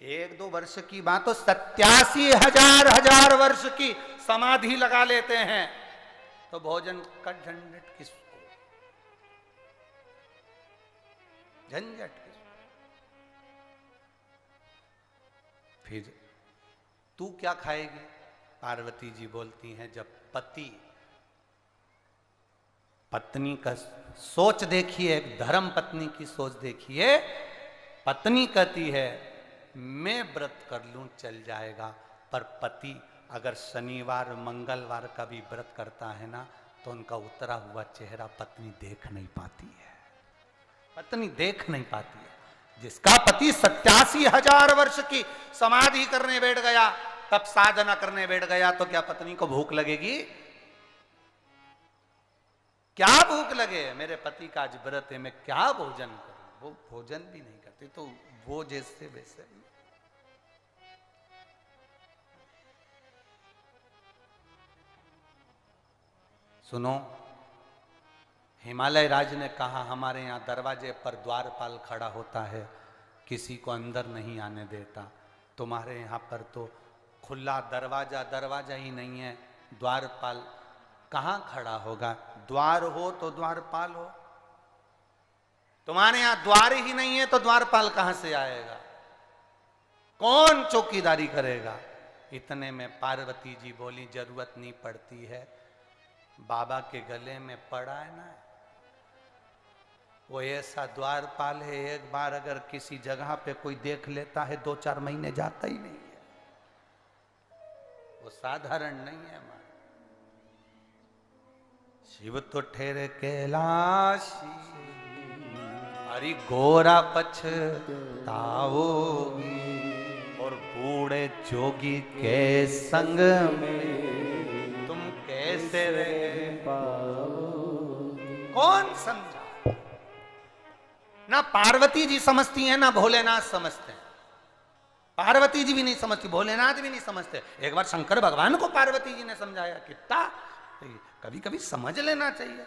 एक दो वर्ष की बात, तो 87,000 वर्ष की समाधि लगा लेते हैं, तो भोजन का झंझट किसको, झंझट किसको। फिर तू क्या खाएगी? पार्वती जी बोलती हैं, जब पत्नी का सोच देखिए, धर्म पत्नी की सोच देखिए। पत्नी कहती है मैं व्रत कर लूं चल जाएगा, पर पति अगर शनिवार मंगलवार का भी व्रत करता है ना, तो उनका उतरा हुआ चेहरा पत्नी देख नहीं पाती है, पत्नी देख नहीं पाती है। जिसका पति 87,000 वर्ष की समाधि करने बैठ गया, तब साधना करने बैठ गया, तो क्या पत्नी को भूख लगेगी? क्या भूख लगे? मेरे पति का आज व्रत है, मैं क्या भोजन करूं? वो भोजन भी नहीं करती, तो वो जैसे वैसे। सुनो, हिमालय राज ने कहा हमारे यहां दरवाजे पर द्वारपाल खड़ा होता है, किसी को अंदर नहीं आने देता। तुम्हारे यहां पर तो खुला दरवाजा ही नहीं है, द्वारपाल कहां खड़ा होगा? द्वार हो तो द्वारपाल हो, तुम्हारे यहां द्वार ही नहीं है तो द्वारपाल कहां से आएगा? कौन चौकीदारी करेगा? इतने में पार्वती जी बोली जरूरत नहीं पड़ती है, बाबा के गले में पड़ा है ना, वो ऐसा द्वारपाल है, एक बार अगर किसी जगह पे कोई देख लेता है 2-4 महीने जाता ही नहीं है, वो साधारण नहीं है। शिव तो ठहरे कैलाशी, हरि गोरा पछताओगी, और बूढ़े जोगी के संग में तुम कैसे रह पाओगी? कौन समझा? ना पार्वती जी समझती हैं, ना भोलेनाथ समझते हैं। पार्वती जी भी नहीं समझती, भोलेनाथ भी नहीं समझते। एक बार शंकर भगवान को पार्वती जी ने समझाया, कितना कभी कभी समझ लेना चाहिए।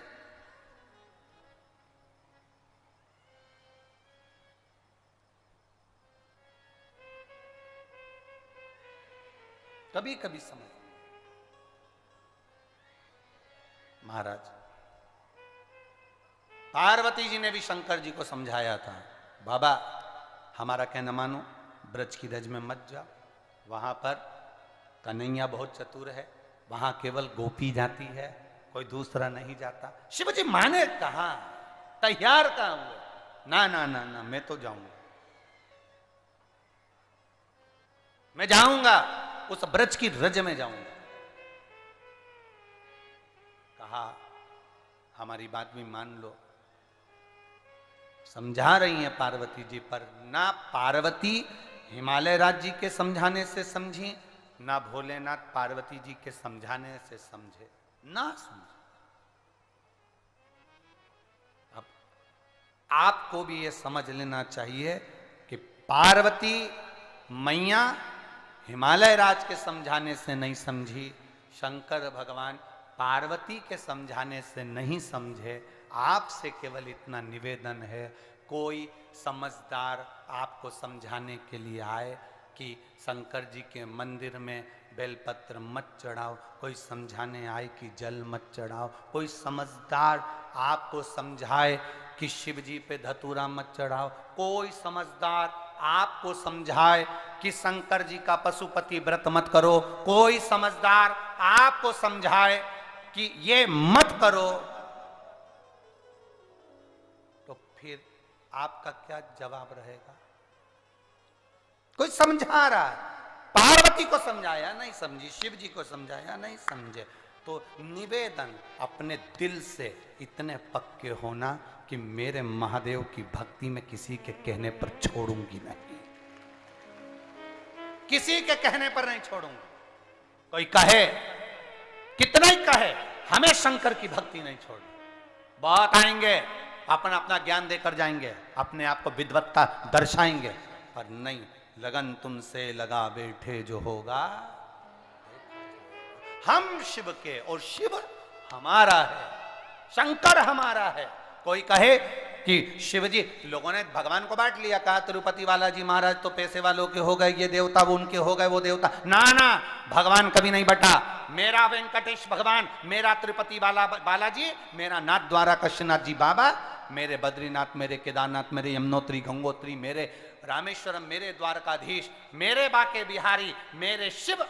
कभी कभी समझ। महाराज पार्वती जी ने भी शंकर जी को समझाया था, बाबा हमारा कहना मानो, ब्रज की रज में मत जाओ, वहां पर कन्हैया बहुत चतुर है, वहां केवल गोपी जाती है, कोई दूसरा नहीं जाता। शिव जी माने कहां, तैयार कहां हुए? ना ना ना ना, मैं तो जाऊंगा, मैं जाऊंगा, उस ब्रज की रज में जाऊंगा। कहा हमारी बात भी मान लो। समझा रही हैं पार्वती जी, पर ना पार्वती हिमालय राज जी के समझाने से समझी, ना भोलेनाथ पार्वती जी के समझाने से समझे, ना समझे। अब आपको भी ये समझ लेना चाहिए कि पार्वती मैया हिमालय राज के समझाने से नहीं समझी, शंकर भगवान पार्वती के समझाने से नहीं समझे। आपसे केवल इतना निवेदन है, कोई समझदार आपको समझाने के लिए आए कि शंकर जी के मंदिर में बेलपत्र मत चढ़ाओ, कोई समझाने आए कि जल मत चढ़ाओ, कोई समझदार आपको समझाए कि शिव जी पे धतूरा मत चढ़ाओ, कोई समझदार आपको समझाए कि शंकर जी का पशुपति व्रत मत करो, कोई समझदार आपको समझाए कि ये मत करो, तो फिर आपका क्या जवाब रहेगा? कोई समझा रहा है, पार्वती को समझाया नहीं समझी, शिव जी को समझाया नहीं समझे, तो निवेदन अपने दिल से इतने पक्के होना कि मेरे महादेव की भक्ति में किसी के कहने पर छोड़ूंगी नहीं, किसी के कहने पर नहीं छोड़ूंगी। कोई कहे, कितना ही कहे, हमें शंकर की भक्ति नहीं छोड़नी। बहुत आएंगे, अपना अपना ज्ञान देकर जाएंगे, अपने आप को विद्वत्ता दर्शाएंगे, पर नहीं, लगन तुमसे लगा बैठे जो होगा। हम शिव के और शिव हमारा है, शंकर हमारा है। कोई कहे कि शिव जी, लोगों ने भगवान को बांट लिया, कहा तिरुपति बालाजी महाराज तो पैसे वालों के हो गए, ये देवता वो उनके हो गए, वो देवता ना ना, भगवान कभी नहीं बटा। मेरा वेंकटेश भगवान, मेरा तिरुपति बालाजी, मेरा नाथ द्वारा काशीनाथ जी बाबा, मेरे बद्रीनाथ, मेरे केदारनाथ, मेरे यमुनोत्री गंगोत्री, मेरे रामेश्वरम, मेरे द्वारकाधीश, मेरे बाके बिहारी, मेरे शिव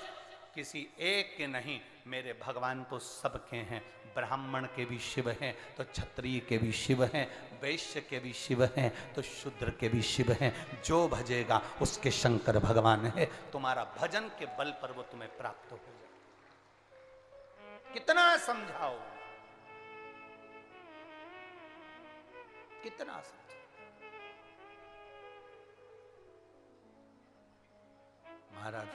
किसी एक के नहीं, मेरे भगवान तो सबके हैं। ब्राह्मण के भी शिव हैं तो क्षत्रिय के भी शिव हैं, वैश्य के भी शिव हैं तो शूद्र के भी शिव हैं। जो भजेगा उसके शंकर भगवान है। तुम्हारा भजन के बल पर वो तुम्हें प्राप्त हो जाए। कितना समझाओ, कितना समझाओ। महाराज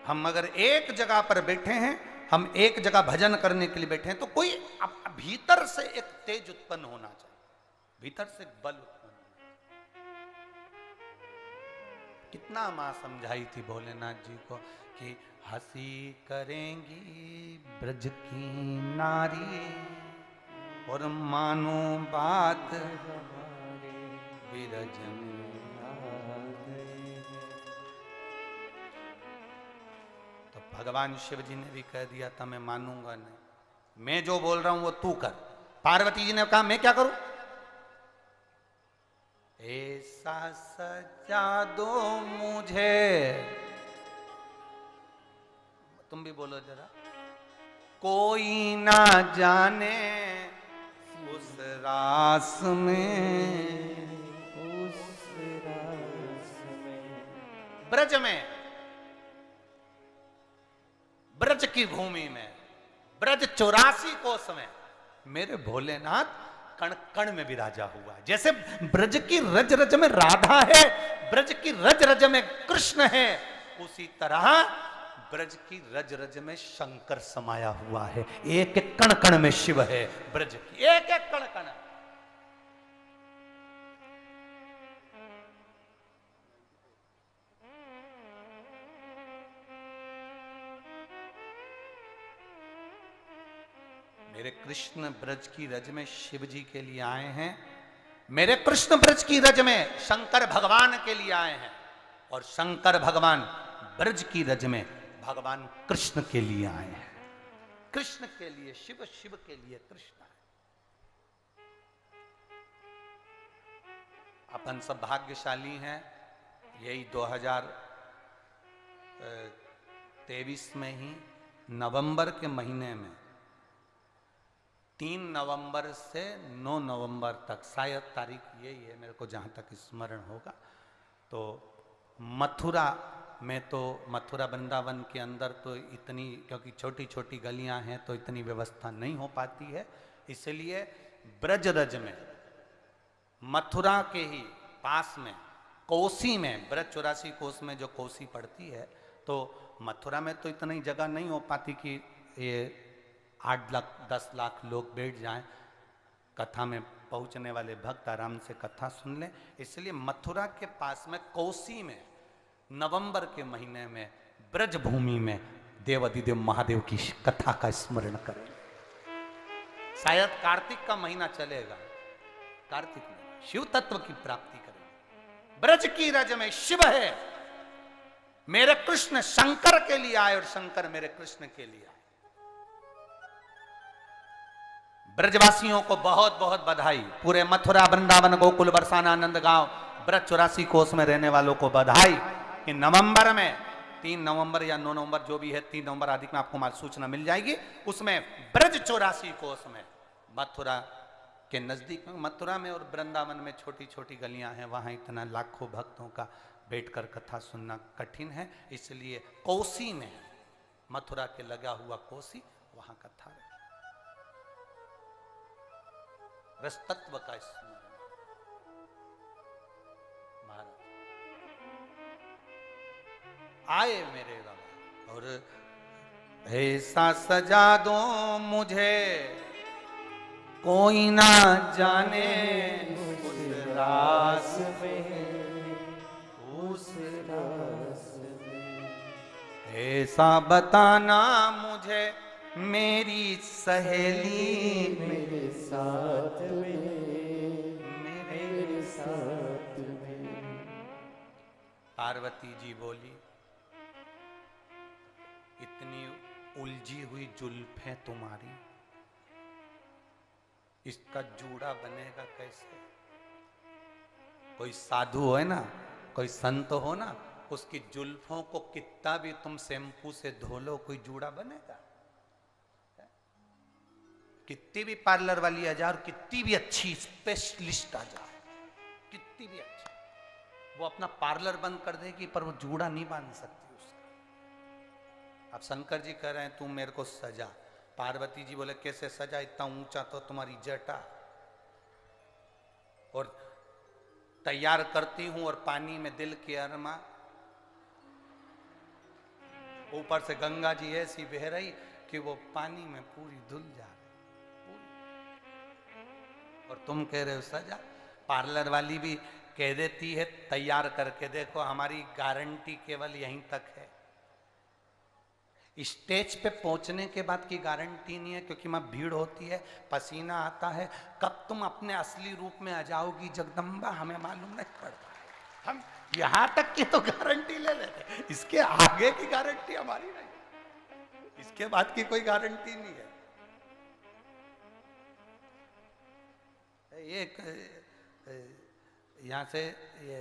हम अगर एक जगह पर बैठे हैं, हम एक जगह भजन करने के लिए बैठे हैं, तो कोई भीतर से एक तेज उत्पन्न होना चाहिए, भीतर से बल उत्पन्न होना। कितना मां समझाई थी भोलेनाथ जी को कि हंसी करेंगी ब्रज की नारी और मानो बात विरज में। भगवान शिव जी ने भी कह दिया था मैं मानूंगा नहीं, मैं जो बोल रहा हूं वो तू कर। पार्वती जी ने कहा मैं क्या करूं? ऐसा सजा दो मुझे, तुम भी बोलो जरा, कोई ना जाने उस रास में, ब्रज में, ब्रज की भूमि में, ब्रज 84 कोस में मेरे भोलेनाथ कण कण में विराजा हुआ है। जैसे ब्रज की रज रज में राधा है, ब्रज की रज रज में कृष्ण है, उसी तरह ब्रज की रज रज में शंकर समाया हुआ है। एक एक कण कण में शिव है, ब्रज की एक एक कण कण। मेरे कृष्ण ब्रज की रज में शिव जी के लिए आए हैं, मेरे कृष्ण ब्रज की रज में शंकर भगवान के लिए आए हैं, और शंकर भगवान ब्रज की रज में भगवान कृष्ण के लिए आए हैं। कृष्ण के लिए शिव, शिव के लिए कृष्ण है। अपन सब भाग्यशाली हैं, यही 2023 में ही नवंबर के महीने में 3 नवंबर से 9 नवंबर तक, शायद तारीख यही है मेरे को जहाँ तक स्मरण होगा, तो मथुरा में, तो मथुरा वृंदावन के अंदर तो इतनी, क्योंकि छोटी छोटी गलियाँ हैं तो इतनी व्यवस्था नहीं हो पाती है, इसलिए ब्रजरज में, मथुरा के ही पास में कोसी में, ब्रज 84 कोस में जो कोसी पड़ती है, तो मथुरा में तो इतनी जगह नहीं हो पाती कि ये 8 लाख 10 लाख लोग बैठ जाएं, कथा में पहुंचने वाले भक्त आराम से कथा सुन लें। इसलिए मथुरा के पास में कोसी में नवंबर के महीने में ब्रज भूमि में देवाधिदेव महादेव की कथा का स्मरण करें। शायद कार्तिक का महीना चलेगा, कार्तिक में शिव तत्व की प्राप्ति करें। ब्रज की रज में शिव है, मेरे कृष्ण शंकर के लिए आए और शंकर मेरे कृष्ण के लिए आए। ब्रजवासियों को बहुत बहुत बधाई, पूरे मथुरा वृंदावन गोकुल बरसाना आनंद गांव ब्रज 84 कोस में रहने वालों को बधाई कि नवंबर में 3 नवंबर या 9 नवंबर जो भी है, 3 नवंबर आदि में आपको सूचना मिल जाएगी, उसमें ब्रज 84 कोस में मथुरा के नजदीक में, मथुरा में और वृंदावन में छोटी छोटी गलियां हैं, वहां इतना लाखों भक्तों का बैठकर कथा सुनना कठिन है, इसलिए कोसी में, मथुरा के लगा हुआ कोसी, वहां कथा है। रस तत्व का स्मरण महाराज आए मेरे बाबा, और ऐसा सजा दो मुझे कोई ना जाने उस रास में, उस रास में। ऐसा बताना मुझे मेरी सहेली मेरे साथ में, मेरे साथ में। पार्वती जी बोली, इतनी उलझी हुई जुल्फें तुम्हारी, इसका जूड़ा बनेगा कैसे? कोई साधु है ना, कोई संत हो ना, उसकी जुल्फों को कितना भी तुम शैम्पू से धो लो, कोई जूड़ा बनेगा? कितनी भी पार्लर वाली आ जाए और कितनी भी अच्छी स्पेशलिस्ट आ जाए, कितनी भी अच्छी, वो अपना पार्लर बंद कर देगी पर वो जूड़ा नहीं बांध सकती उसका। अब शंकर जी कह रहे हैं तू मेरे को सजा। पार्वती जी बोले कैसे सजा? इतना ऊंचा तो तुम्हारी जटा, और तैयार करती हूं और पानी में दिल की अरमा, ऊपर से गंगा जी ऐसी बह रही कि वो पानी में पूरी धुल जा रही, और तुम कह रहे हो सजा। पार्लर वाली भी कह देती है तैयार करके देखो, हमारी गारंटी केवल यहीं तक है, स्टेज पे पहुंचने के बाद की गारंटी नहीं है, क्योंकि वहां भीड़ होती है, पसीना आता है। कब तुम अपने असली रूप में आ जाओगी जगदम्बा, हमें मालूम नहीं पड़ता। हम यहां तक की तो गारंटी ले लेते, इसके आगे की गारंटी हमारी नहीं, इसके बाद की कोई गारंटी नहीं है। एक यहाँ से ये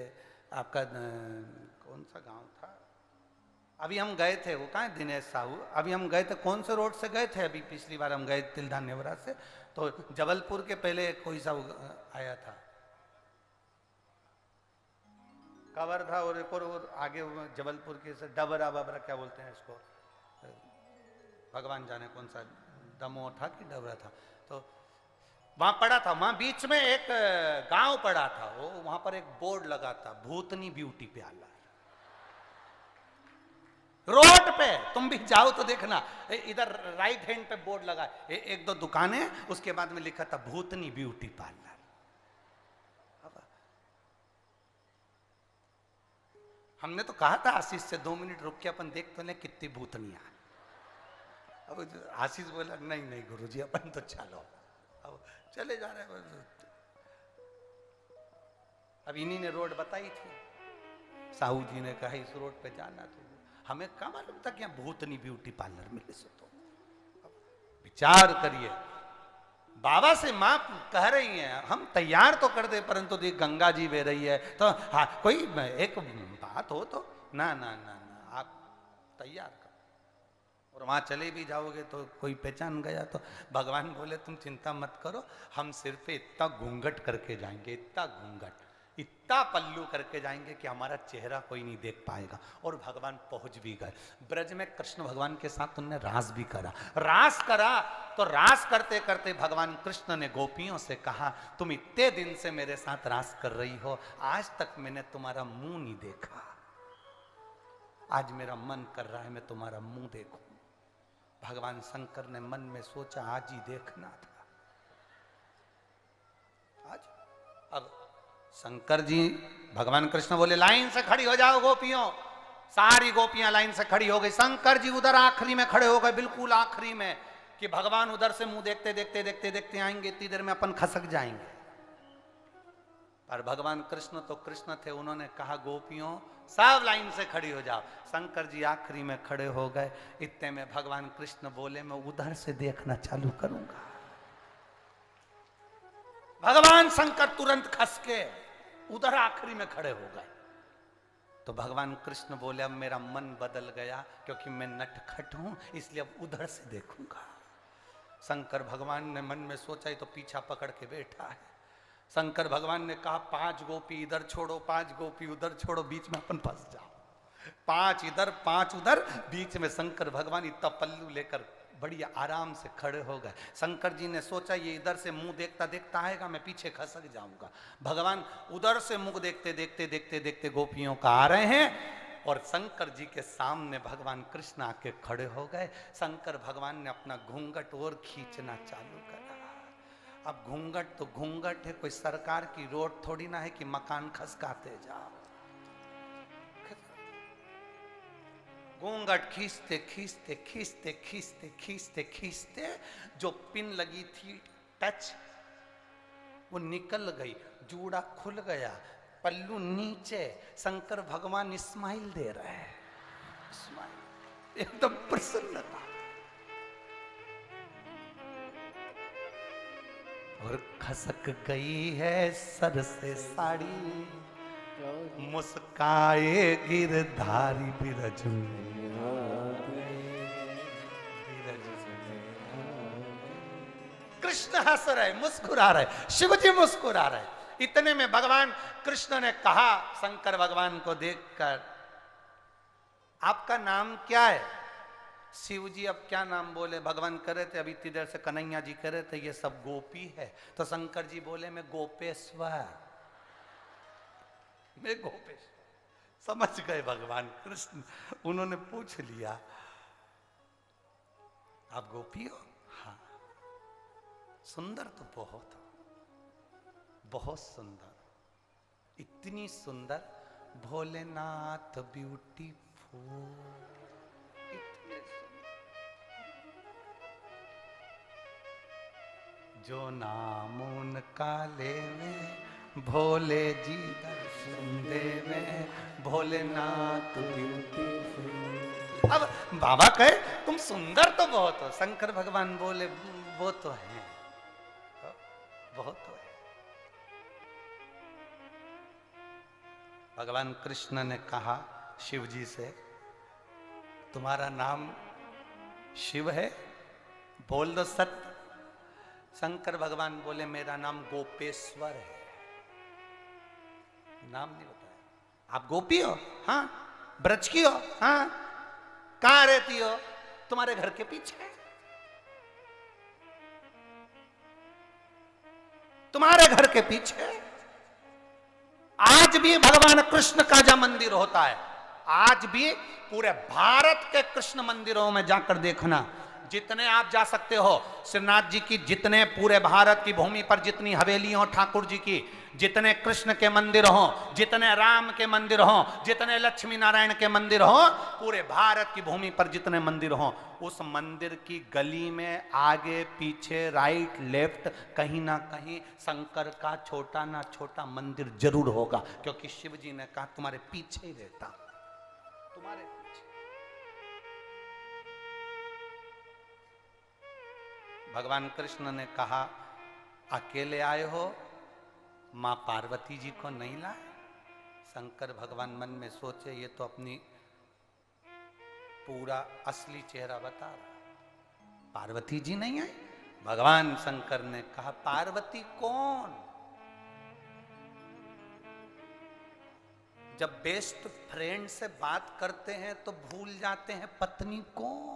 आपका कौन सा गांव था, अभी हम गए थे, वो कहाँ है दिनेश साहू, अभी हम गए थे, कौन से रोड से गए थे? अभी पिछली बार हम गए तिलदा नेवरा से, तो जबलपुर के पहले कोई सा आया था, कवर्धा, और एक और आगे जबलपुर के से डबरा बबरा क्या बोलते हैं इसको, भगवान जाने कौन सा, दमोह था कि डबरा था, तो वहां पड़ा था, वहां बीच में एक गांव पड़ा था, वो वहां पर एक बोर्ड लगा था, भूतनी ब्यूटी पार्लर। रोड पे तुम भी जाओ तो देखना, इधर राइट हैंड पे बोर्ड लगा, एक दो दुकानें, उसके बाद में लिखा था भूतनी ब्यूटी पार्लर। हमने तो कहा था आशीष से 2 मिनट रुक के अपन देख तो ले कितनी भूतनियां। अब आशीष बोला नहीं नहीं गुरुजी अपन तो चलो, अब चले जा रहे हैं। अब इन्हीं ने रोड बताई थी, साहू जी ने कहा इस रोड पे जाना, तो हमें क्या मालूम था कि यहाँ भूतनी ब्यूटी पार्लर मिले से। तो विचार करिए, बाबा से माँ कह रही हैं हम तैयार तो कर दे, परंतु देख गंगा जी बह रही है, तो हाँ कोई एक बात हो तो ना ना ना ना आप तैयार कर, और वहां चले भी जाओगे तो कोई पहचान गया तो भगवान बोले तुम चिंता मत करो, हम सिर पे इतना घूंघट करके जाएंगे, इतना घूंघट, इतना पल्लू करके जाएंगे कि हमारा चेहरा कोई नहीं देख पाएगा। और भगवान पहुंच भी गए ब्रज में, कृष्ण भगवान के साथ उन्होंने रास भी करा। रास करा तो रास करते करते भगवान कृष्ण ने गोपियों से कहा तुम इतने दिन से मेरे साथ रास कर रही हो, आज तक मैंने तुम्हारा मुंह नहीं देखा, आज मेरा मन कर रहा है मैं तुम्हारा मुंह देखूं। भगवान शंकर ने मन में सोचा आज ही देखना था, आज। अब शंकर जी, भगवान कृष्ण बोले लाइन से खड़ी हो जाओ गोपियों, सारी गोपियां लाइन से खड़ी हो गई। शंकर जी उधर आखिरी में खड़े हो गए, बिल्कुल आखिरी में, कि भगवान उधर से मुंह देखते देखते देखते देखते आएंगे, इतनी देर में अपन खसक जाएंगे। पर भगवान कृष्ण तो कृष्ण थे, उन्होंने कहा गोपियों सब लाइन से खड़ी हो जाओ। शंकर जी आखिरी में खड़े हो गए, इतने में भगवान कृष्ण बोले मैं उधर से देखना चालू करूंगा। भगवान शंकर तुरंत खस के उधर आखिरी में खड़े हो गए। तो भगवान कृष्ण बोले अब मेरा मन बदल गया, क्योंकि मैं नटखट हूं, इसलिए अब उधर से देखूंगा। शंकर भगवान ने मन में सोचा ही तो पीछा पकड़ के बैठा है। शंकर भगवान ने कहा 5 गोपी इधर छोड़ो, 5 गोपी उधर छोड़ो, बीच में अपन फंस जाओ, 5 इधर 5 उधर, बीच में शंकर भगवान इतना पल्लू लेकर बढ़िया आराम से खड़े हो गए। शंकर जी ने सोचा ये इधर से मुंह देखता देखता आएगा, मैं पीछे खसक जाऊंगा। भगवान उधर से मुंह देखते देखते देखते देखते गोपियों का आ रहे हैं, और शंकर जी के सामने भगवान कृष्ण आके खड़े हो गए। शंकर भगवान ने अपना घूंघट और खींचना चालू करा। अब घूंघट तो घूंघट है, कोई सरकार की रोड थोड़ी ना है कि मकान खसकाते जाओ। घूंघट खींचते खींचते खींचते खींचते खींचते खींचते जो पिन लगी थी टच वो निकल गई, जूड़ा खुल गया, पल्लू नीचे, शंकर भगवान स्माइल दे रहे हैं, स्माइल, एकदम प्रसन्नता। और खसक गई है सर से साड़ी, मुस्काए गिरधारी बिरज में, कृष्ण हंस रहे, मुस्कुरा रहे, शिव जी मुस्कुरा रहे। इतने में भगवान कृष्ण ने कहा शंकर भगवान को देखकर, आपका नाम क्या है? शिव जी अब क्या नाम बोले, भगवान कह रहे थे अभी इतनी देर से कन्हैया जी कह रहे थे ये सब गोपी है, तो शंकर जी बोले मैं गोपेश्वर, मैं गोपेश्वर। समझ गए भगवान कृष्ण, उन्होंने पूछ लिया आप गोपी हो? हाँ। सुंदर तो बहुत हो, बहुत सुंदर, इतनी सुंदर, भोलेनाथ ब्यूटीफुल, इतने जो नाम उनका लेवे भोले जी दर्शन देवे, भोलेनाथ ब्यूटीफुल। अब बाबा कहे तुम सुंदर तो बहुत हो, शंकर भगवान बोले वो तो है, बहुत तो है। भगवान कृष्ण ने कहा शिव जी से तुम्हारा नाम शिव है? बोल दो सत्य। शंकर भगवान बोले मेरा नाम गोपेश्वर है, नाम नहीं बताया। आप गोपी हो? हाँ। ब्रज की हो? हाँ। कहां रहती हो? तुम्हारे घर के पीछे, तुम्हारे घर के पीछे। आज भी भगवान कृष्ण का जहां मंदिर होता है, आज भी पूरे भारत के कृष्ण मंदिरों में जाकर देखना, जितने आप जा सकते हो, श्रीनाथ जी की जितने पूरे भारत की भूमि पर जितनी हवेली हो ठाकुर जी की, जितने कृष्ण के मंदिर हो, जितने राम के मंदिर हो, जितने लक्ष्मी नारायण के मंदिर हो, पूरे भारत की भूमि पर जितने मंदिर हो, उस मंदिर की गली में आगे पीछे राइट लेफ्ट कहीं ना कहीं शंकर का छोटा ना छोटा मंदिर जरूर होगा, क्योंकि शिव जी ने कहा तुम्हारे पीछे ही रहता, तुम्हारे पीछे। भगवान कृष्ण ने कहा अकेले आए हो, मां पार्वती जी को नहीं लाए? शंकर भगवान मन में सोचे ये तो अपनी पूरा असली चेहरा बता रहा, पार्वती जी नहीं आई? भगवान शंकर ने कहा पार्वती कौन? जब बेस्ट फ्रेंड से बात करते हैं तो भूल जाते हैं पत्नी कौन।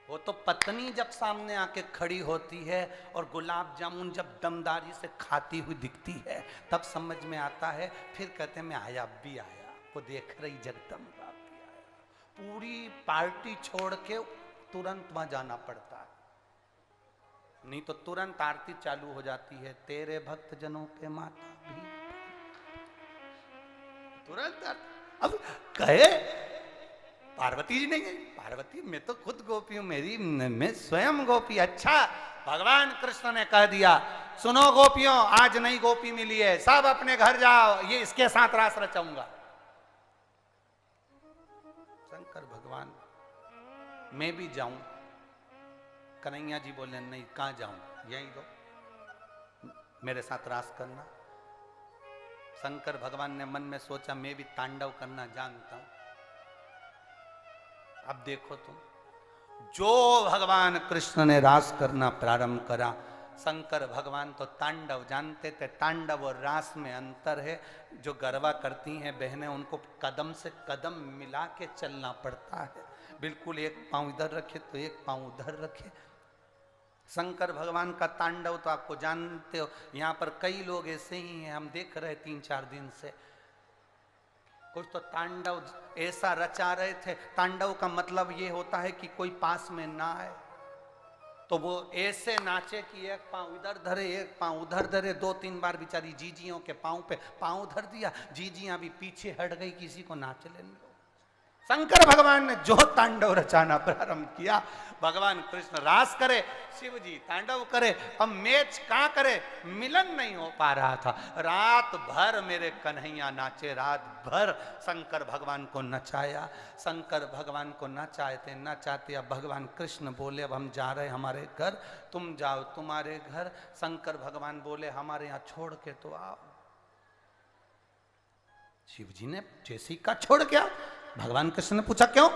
वो तो पत्नी जब सामने आके खड़ी होती है और गुलाब जामुन जब दमदारी से खाती हुई दिखती है तब समझ में आता है, फिर कहते हैं मैं आया, अब भी आया, वो देख रही जगदम्बा भी आया। पूरी पार्टी छोड़ के तुरंत वहां जाना पड़ता है, नहीं तो तुरंत आरती चालू हो जाती है, तेरे भक्त जनों पे माता भी तुरंत। अब कहे पार्वती जी नहीं गई, पार्वती मैं तो खुद गोपी हूं, मेरी मैं स्वयं गोपी। अच्छा, भगवान कृष्ण ने कह दिया सुनो गोपियों, आज नई गोपी मिली है, सब अपने घर जाओ, ये इसके साथ रास रचाऊंगा। शंकर भगवान मैं भी जाऊं? कन्हैया जी बोले नहीं, कहां जाऊं, यहीं दो, मेरे साथ रास करना। शंकर भगवान ने मन में सोचा मैं भी तांडव करना जानता हूं। अब देखो तुम, जो भगवान कृष्ण ने रास करना प्रारंभ करा, शंकर भगवान तो तांडव जानते थे। तांडव और रास में अंतर है, जो गरबा करती हैं बहनें उनको कदम से कदम मिला के चलना पड़ता है, बिल्कुल एक पांव इधर रखे तो एक पांव उधर रखे। शंकर भगवान का तांडव तो आपको जानते हो, यहाँ पर कई लोग ऐसे ही हैं, हम देख रहे 3-4 दिन से, कुछ तो तांडव ऐसा रचा रहे थे। तांडव का मतलब ये होता है कि कोई पास में ना आए, तो वो ऐसे नाचे कि एक पांव इधर धरे एक पांव उधर धरे, 2-3 बार बेचारी जीजियों के पांव पे पांव धर दिया, जीजियां भी पीछे हट गई, किसी को नाच लेने दो। शंकर भगवान ने जो तांडव रचाना प्रारंभ किया, भगवान कृष्ण रास करे, शिव जी तांडव करे, अब मैच कहां करे, मिलन नहीं हो पा रहा था। रात भर मेरे कन्हैया नाचे, रात भर शंकर भगवान को नचाया, शंकर भगवान को नचाते नचाते अब भगवान कृष्ण बोले अब हम जा रहे हमारे घर, तुम जाओ तुम्हारे घर। शंकर भगवान बोले हमारे यहाँ छोड़ के तो आओ। शिव जी ने जैसे ही का छोड़ के आओ, भगवान कृष्ण ने पूछा क्यों?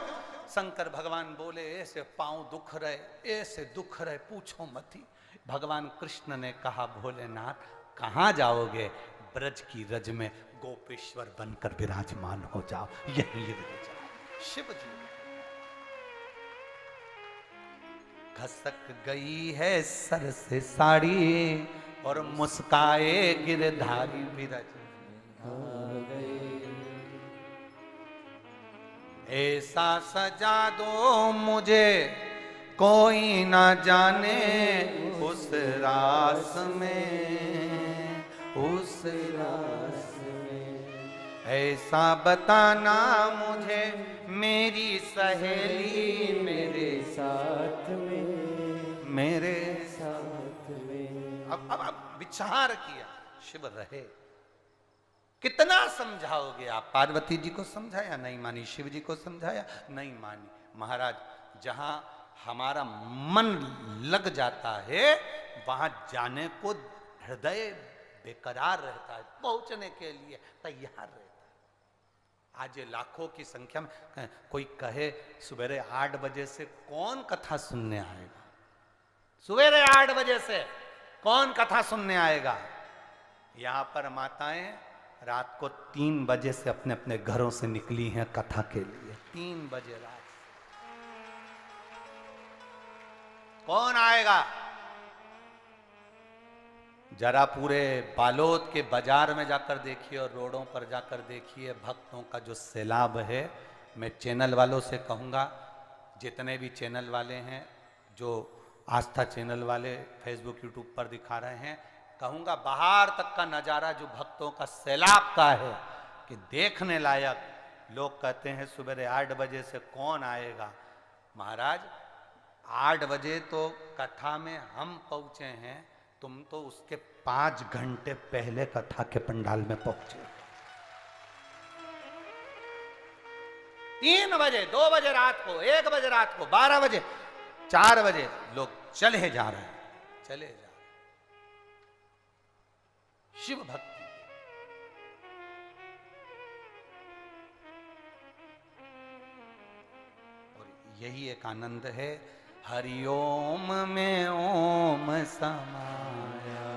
शंकर भगवान बोले ऐसे पांव दुख रहे, ऐसे दुख रहे, पूछो मती। भगवान कृष्ण ने कहा भोलेनाथ कहां जाओगे? ब्रज की रज में गोपेश्वर बनकर विराजमान हो जाओ, यहीं रह जाओ। शिव जी खसक गई है सर से साड़ी और मुस्काए गिरधारी विरज ऐसा सजा दो मुझे कोई ना जाने उस रास में, उस रास में ऐसा बताना मुझे मेरी सहेली मेरे साथ में, मेरे साथ में। अब विचार किया, शिव रहे। कितना समझाओगे आप? पार्वती जी को समझाया नहीं मानी, शिव जी को समझाया नहीं मानी। महाराज जहां हमारा मन लग जाता है वहां जाने को हृदय बेकरार रहता है, पहुंचने के लिए तैयार रहता है। आज ये लाखों की संख्या में कोई कहे सवेरे 8 बजे से कौन कथा सुनने आएगा? सवेरे 8 बजे से कौन कथा सुनने आएगा? यहां पर माताएं रात को 3 बजे से अपने अपने घरों से निकली हैं कथा के लिए। 3 बजे रात कौन आएगा? जरा पूरे बालोद के बाजार में जाकर देखिए और रोडों पर जाकर देखिए भक्तों का जो सैलाब है। मैं चैनल वालों से कहूँगा, जितने भी चैनल वाले हैं, जो आस्था चैनल वाले फेसबुक यूट्यूब पर दिखा रहे हैं, कहूँगा बाहर तक का नज़ारा जो भक्तों का सैलाब का है कि देखने लायक। लोग कहते हैं सवेरे 8 बजे से कौन आएगा? महाराज 8 बजे तो कथा में हम पहुँचे हैं, तुम तो उसके 5 घंटे पहले कथा के पंडाल में पहुँचे। 3 बजे, 2 बजे रात को, 1 बजे रात को, 12 बजे, 4 बजे लोग चले जा रहे हैं, चले जा रहे हैं। शिव भक्ति और यही एक आनंद है। हरिओम में ओम समाया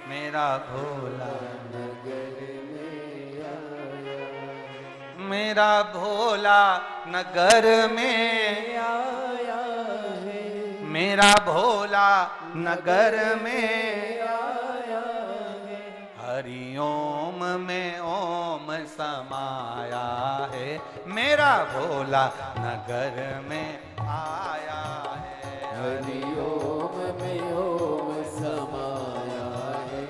मेरा भोला नगर में आया, मेरा भोला नगर में आया है, मेरा भोला नगर में हरिओम में ओम समाया है, मेरा भोला नगर में आया है। हरिओम में ओम समाया है,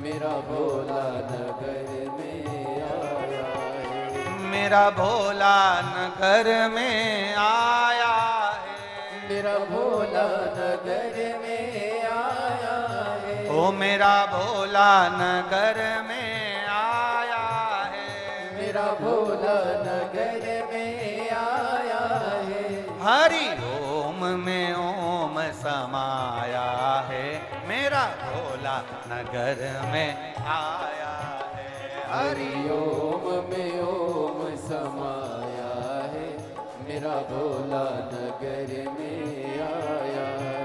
मेरा भोला नगर में आया है, मेरा भोला नगर में आया है, मेरा भोला नगर में आया है, ओ मेरा भोला नगर में आया है, मेरा भोला नगर में आया है। हरि ओम में ओम समाया है, मेरा भोला नगर में आया है। हरि हरिओम में ओम समाया है, मेरा भोला नगर में आया है।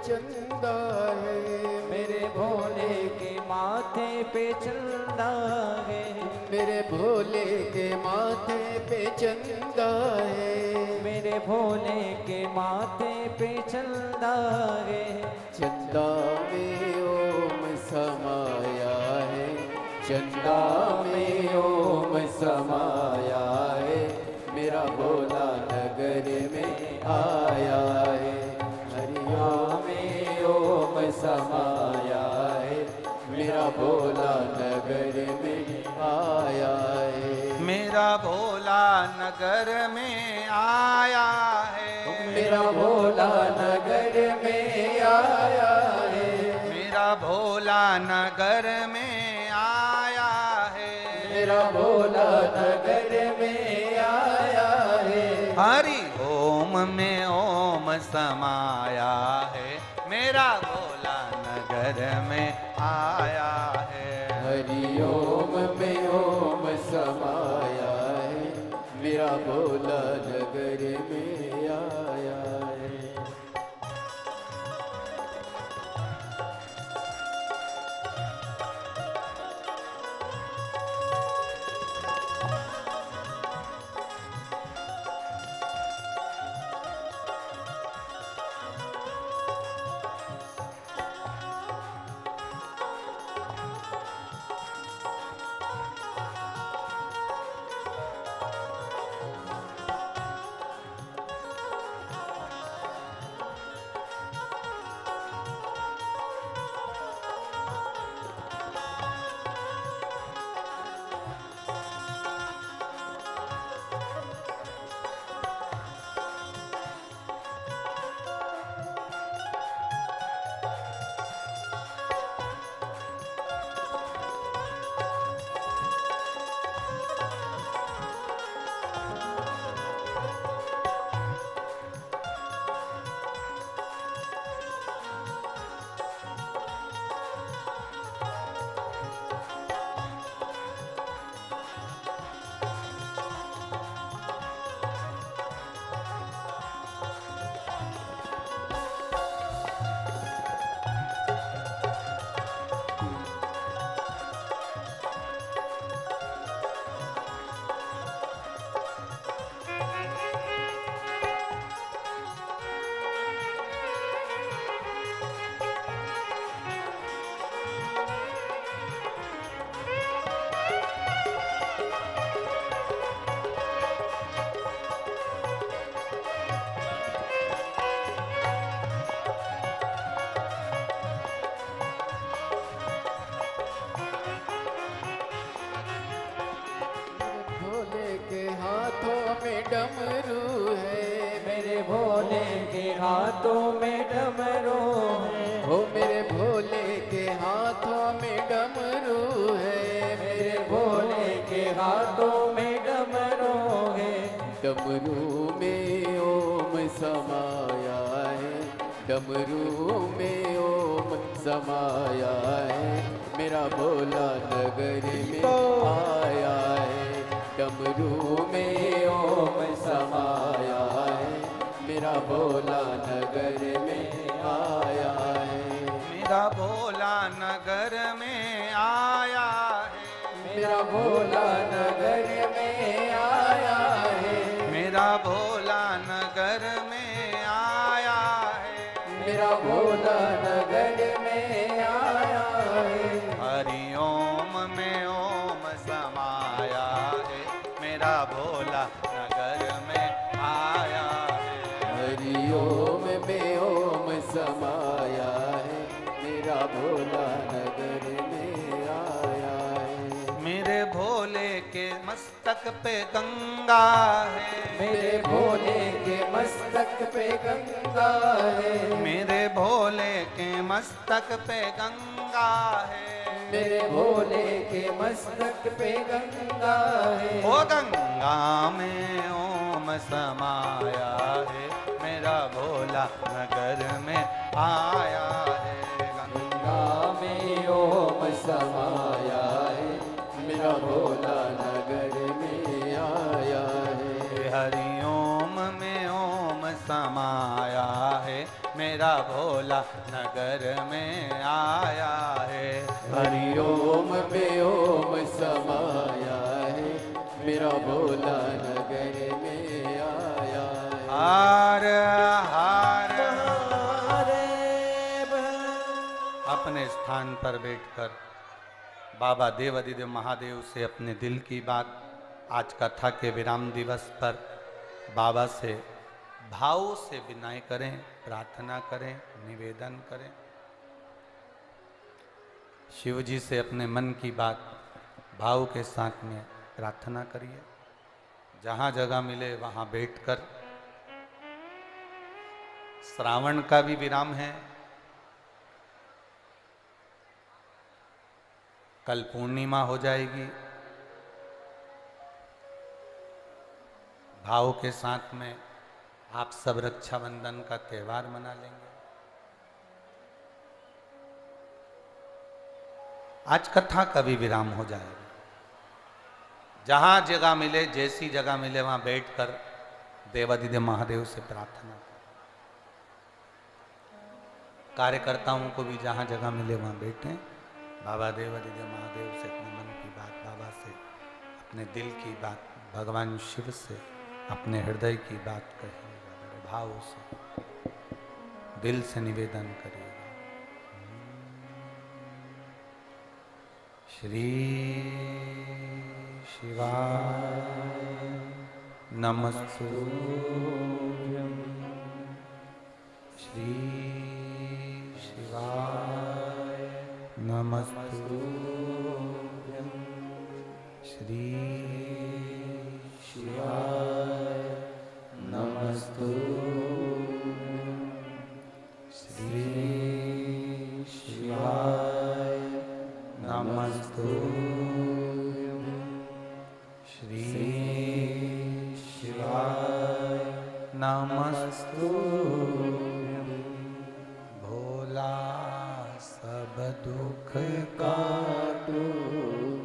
चंदा है, मेरे भोले के माथे पे चंदा है, मेरे भोले के माथे पे चंदा है, मेरे भोले के माथे पे चंदा है। चंदा में ओम समाया है, चंदा में ओम समाया है, मेरा भोला नगर में आया है। हरिओम में ओम समाया है, मेरा भोला नगर में आया है। मेरा भोला नगर में आया है, मेरा भोला नगर में आया है, मेरा भोला नगर में आया है, मेरा भोला नगर में आया है। हरि ओम में ओम समाया है, मेरा भोला नगर में आया है। हरि ओम में ओम समाया है, मेरा भोला नगर में आया है। डमरू है, मेरे भोले के हाथों में डमरू है, हो मेरे भोले के हाथों में डमरू है, मेरे भोले के हाथों में डमरू है। डमरू में ओम समाया है, डमरू में ओम समाया है, मेरा भोला नगर में आया है। डमरू में ओम समाया है, मेरा भोला नगर में आया है। मेरा भोला नगर में आया है, मेरा भोला नगर में आया है, मेरा भोला नगर में आया है, मेरा भोला नगर में आया है। हरि ओम में ओम समाया है, मेरा भोला नगर में आया है। हरि ओम में ओम समाया है, मेरा भोला नगर में आया है। मेरे भोले के मस्तक पे गंगा है, मेरे भोले के मस्तक पे गंगा है, मेरे भोले के मस्तक पे गंगा है, मेरे भोले के मस्तक पे गंगा है। ओ गंगा में ओम समाया है, मेरा भोला नगर में आया है। गंगा में ओम समाया है, मेरा भोला नगर में आया है। हरि ओम में ओम समाया है, मेरा भोला नगर में आया है। हरिओम बेओम समाया है, मेरा भोला नगर में आया है। हार हार महादेव। अपने स्थान पर बैठकर बाबा देवाधिदेव महादेव से अपने दिल की बात आज कथा के विराम दिवस पर बाबा से भाव से विनय करें, प्रार्थना करें, निवेदन करें। शिव जी से अपने मन की बात भाव के साथ में प्रार्थना करिए। जहाँ जगह मिले वहाँ बैठकर, श्रावण का भी विराम है, कल पूर्णिमा हो जाएगी। भाव के साथ में आप सब रक्षाबंधन का त्यौहार मना लेंगे। आज कथा का भी विराम हो जाएगा। जहां जगह मिले, जैसी जगह मिले वहां बैठकर देवाधिदेव महादेव से प्रार्थना करें। कार्यकर्ताओं को भी जहां जगह मिले वहां बैठें, बाबा देवाधिदेव महादेव से अपने मन की बात, बाबा से अपने दिल की बात, भगवान शिव से अपने हृदय की बात कहिएगा, बड़े भाव से दिल से निवेदन करिएगा। श्री शिवाय नमस्तुभ्यं, श्री शिवाय नमस्तुभ्यं, श्री शिवाय नमस्तुभ्यं, श्री शिवाय नमस्तुभ्यं, श्री शिवाय नमस्तुभ्यं। भोला सब दुख काटो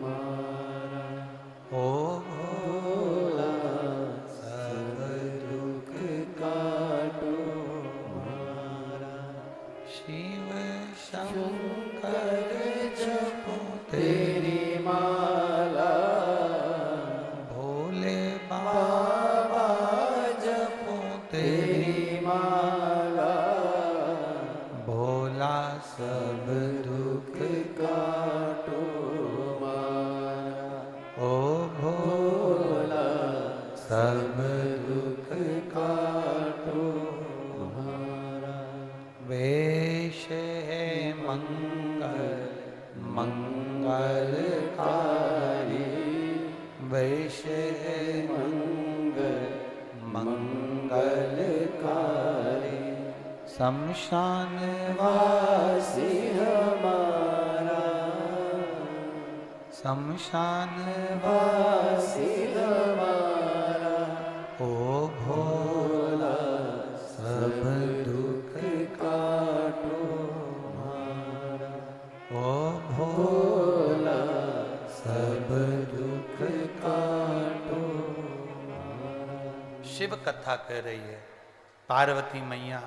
मारा, ओ भोला सब दुख काटो मारा। शिव शंकर जपो तेरी माला, भोले बाबा जपो तेरी माला, भोला सब दुख काटो मारा, ओ भोला सब दुख काटो मारा। वेश है मंगल मंगलकारी, वेश है मंगल मंगलकारी। शमशान वासी हमारा, शमशान वासी हमारा, ओ भोला सब दुख काटो मारा, ओ भोला सब दुख काटो। शिव कथा कह रही है। पार्वती मैया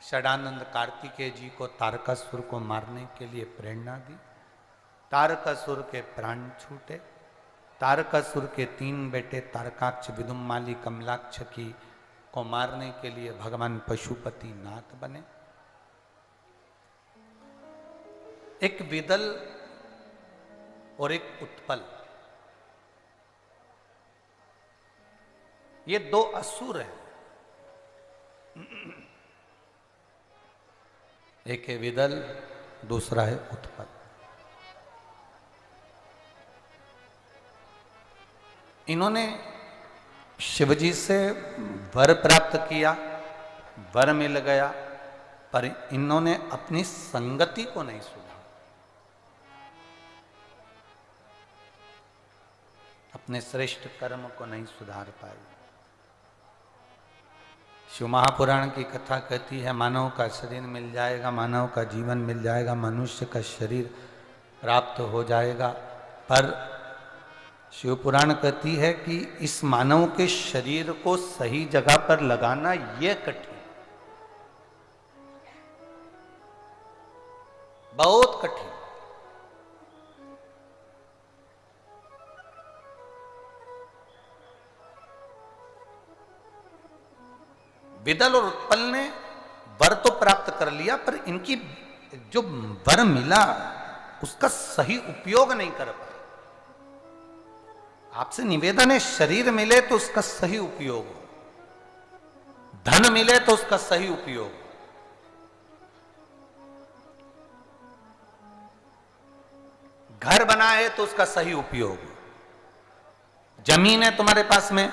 षडानंद कार्तिकेय जी को तारकासुर को मारने के लिए प्रेरणा दी। तारकासुर के प्राण छूटे। तारकासुर के 3 बेटे तारकाक्ष, विदुम्माली, कमलाक्ष की को मारने के लिए भगवान पशुपति नाथ बने। एक विदल और एक उत्पल, ये 2 असुर हैं। एक है विदल, दूसरा है उत्पल। इन्होंने शिवजी से वर प्राप्त किया, वर मिल गया, पर इन्होंने अपनी संगति को नहीं सुधारा, अपने श्रेष्ठ कर्म को नहीं सुधार पाए। शिव महापुराण की कथा कहती है मानव का शरीर मिल जाएगा, मानव का जीवन मिल जाएगा, मनुष्य का शरीर प्राप्त हो जाएगा, पर शिव पुराण कहती है कि इस मानव के शरीर को सही जगह पर लगाना यह कठिन। बहुत कठिन। विदल और उत्पल ने वर तो प्राप्त कर लिया, पर इनकी जो वर मिला उसका सही उपयोग नहीं कर पाए। आपसे निवेदन है, शरीर मिले तो उसका सही उपयोग हो, धन मिले तो उसका सही उपयोग हो। घर बना है तो उसका सही उपयोग हो। जमीन है तुम्हारे पास में,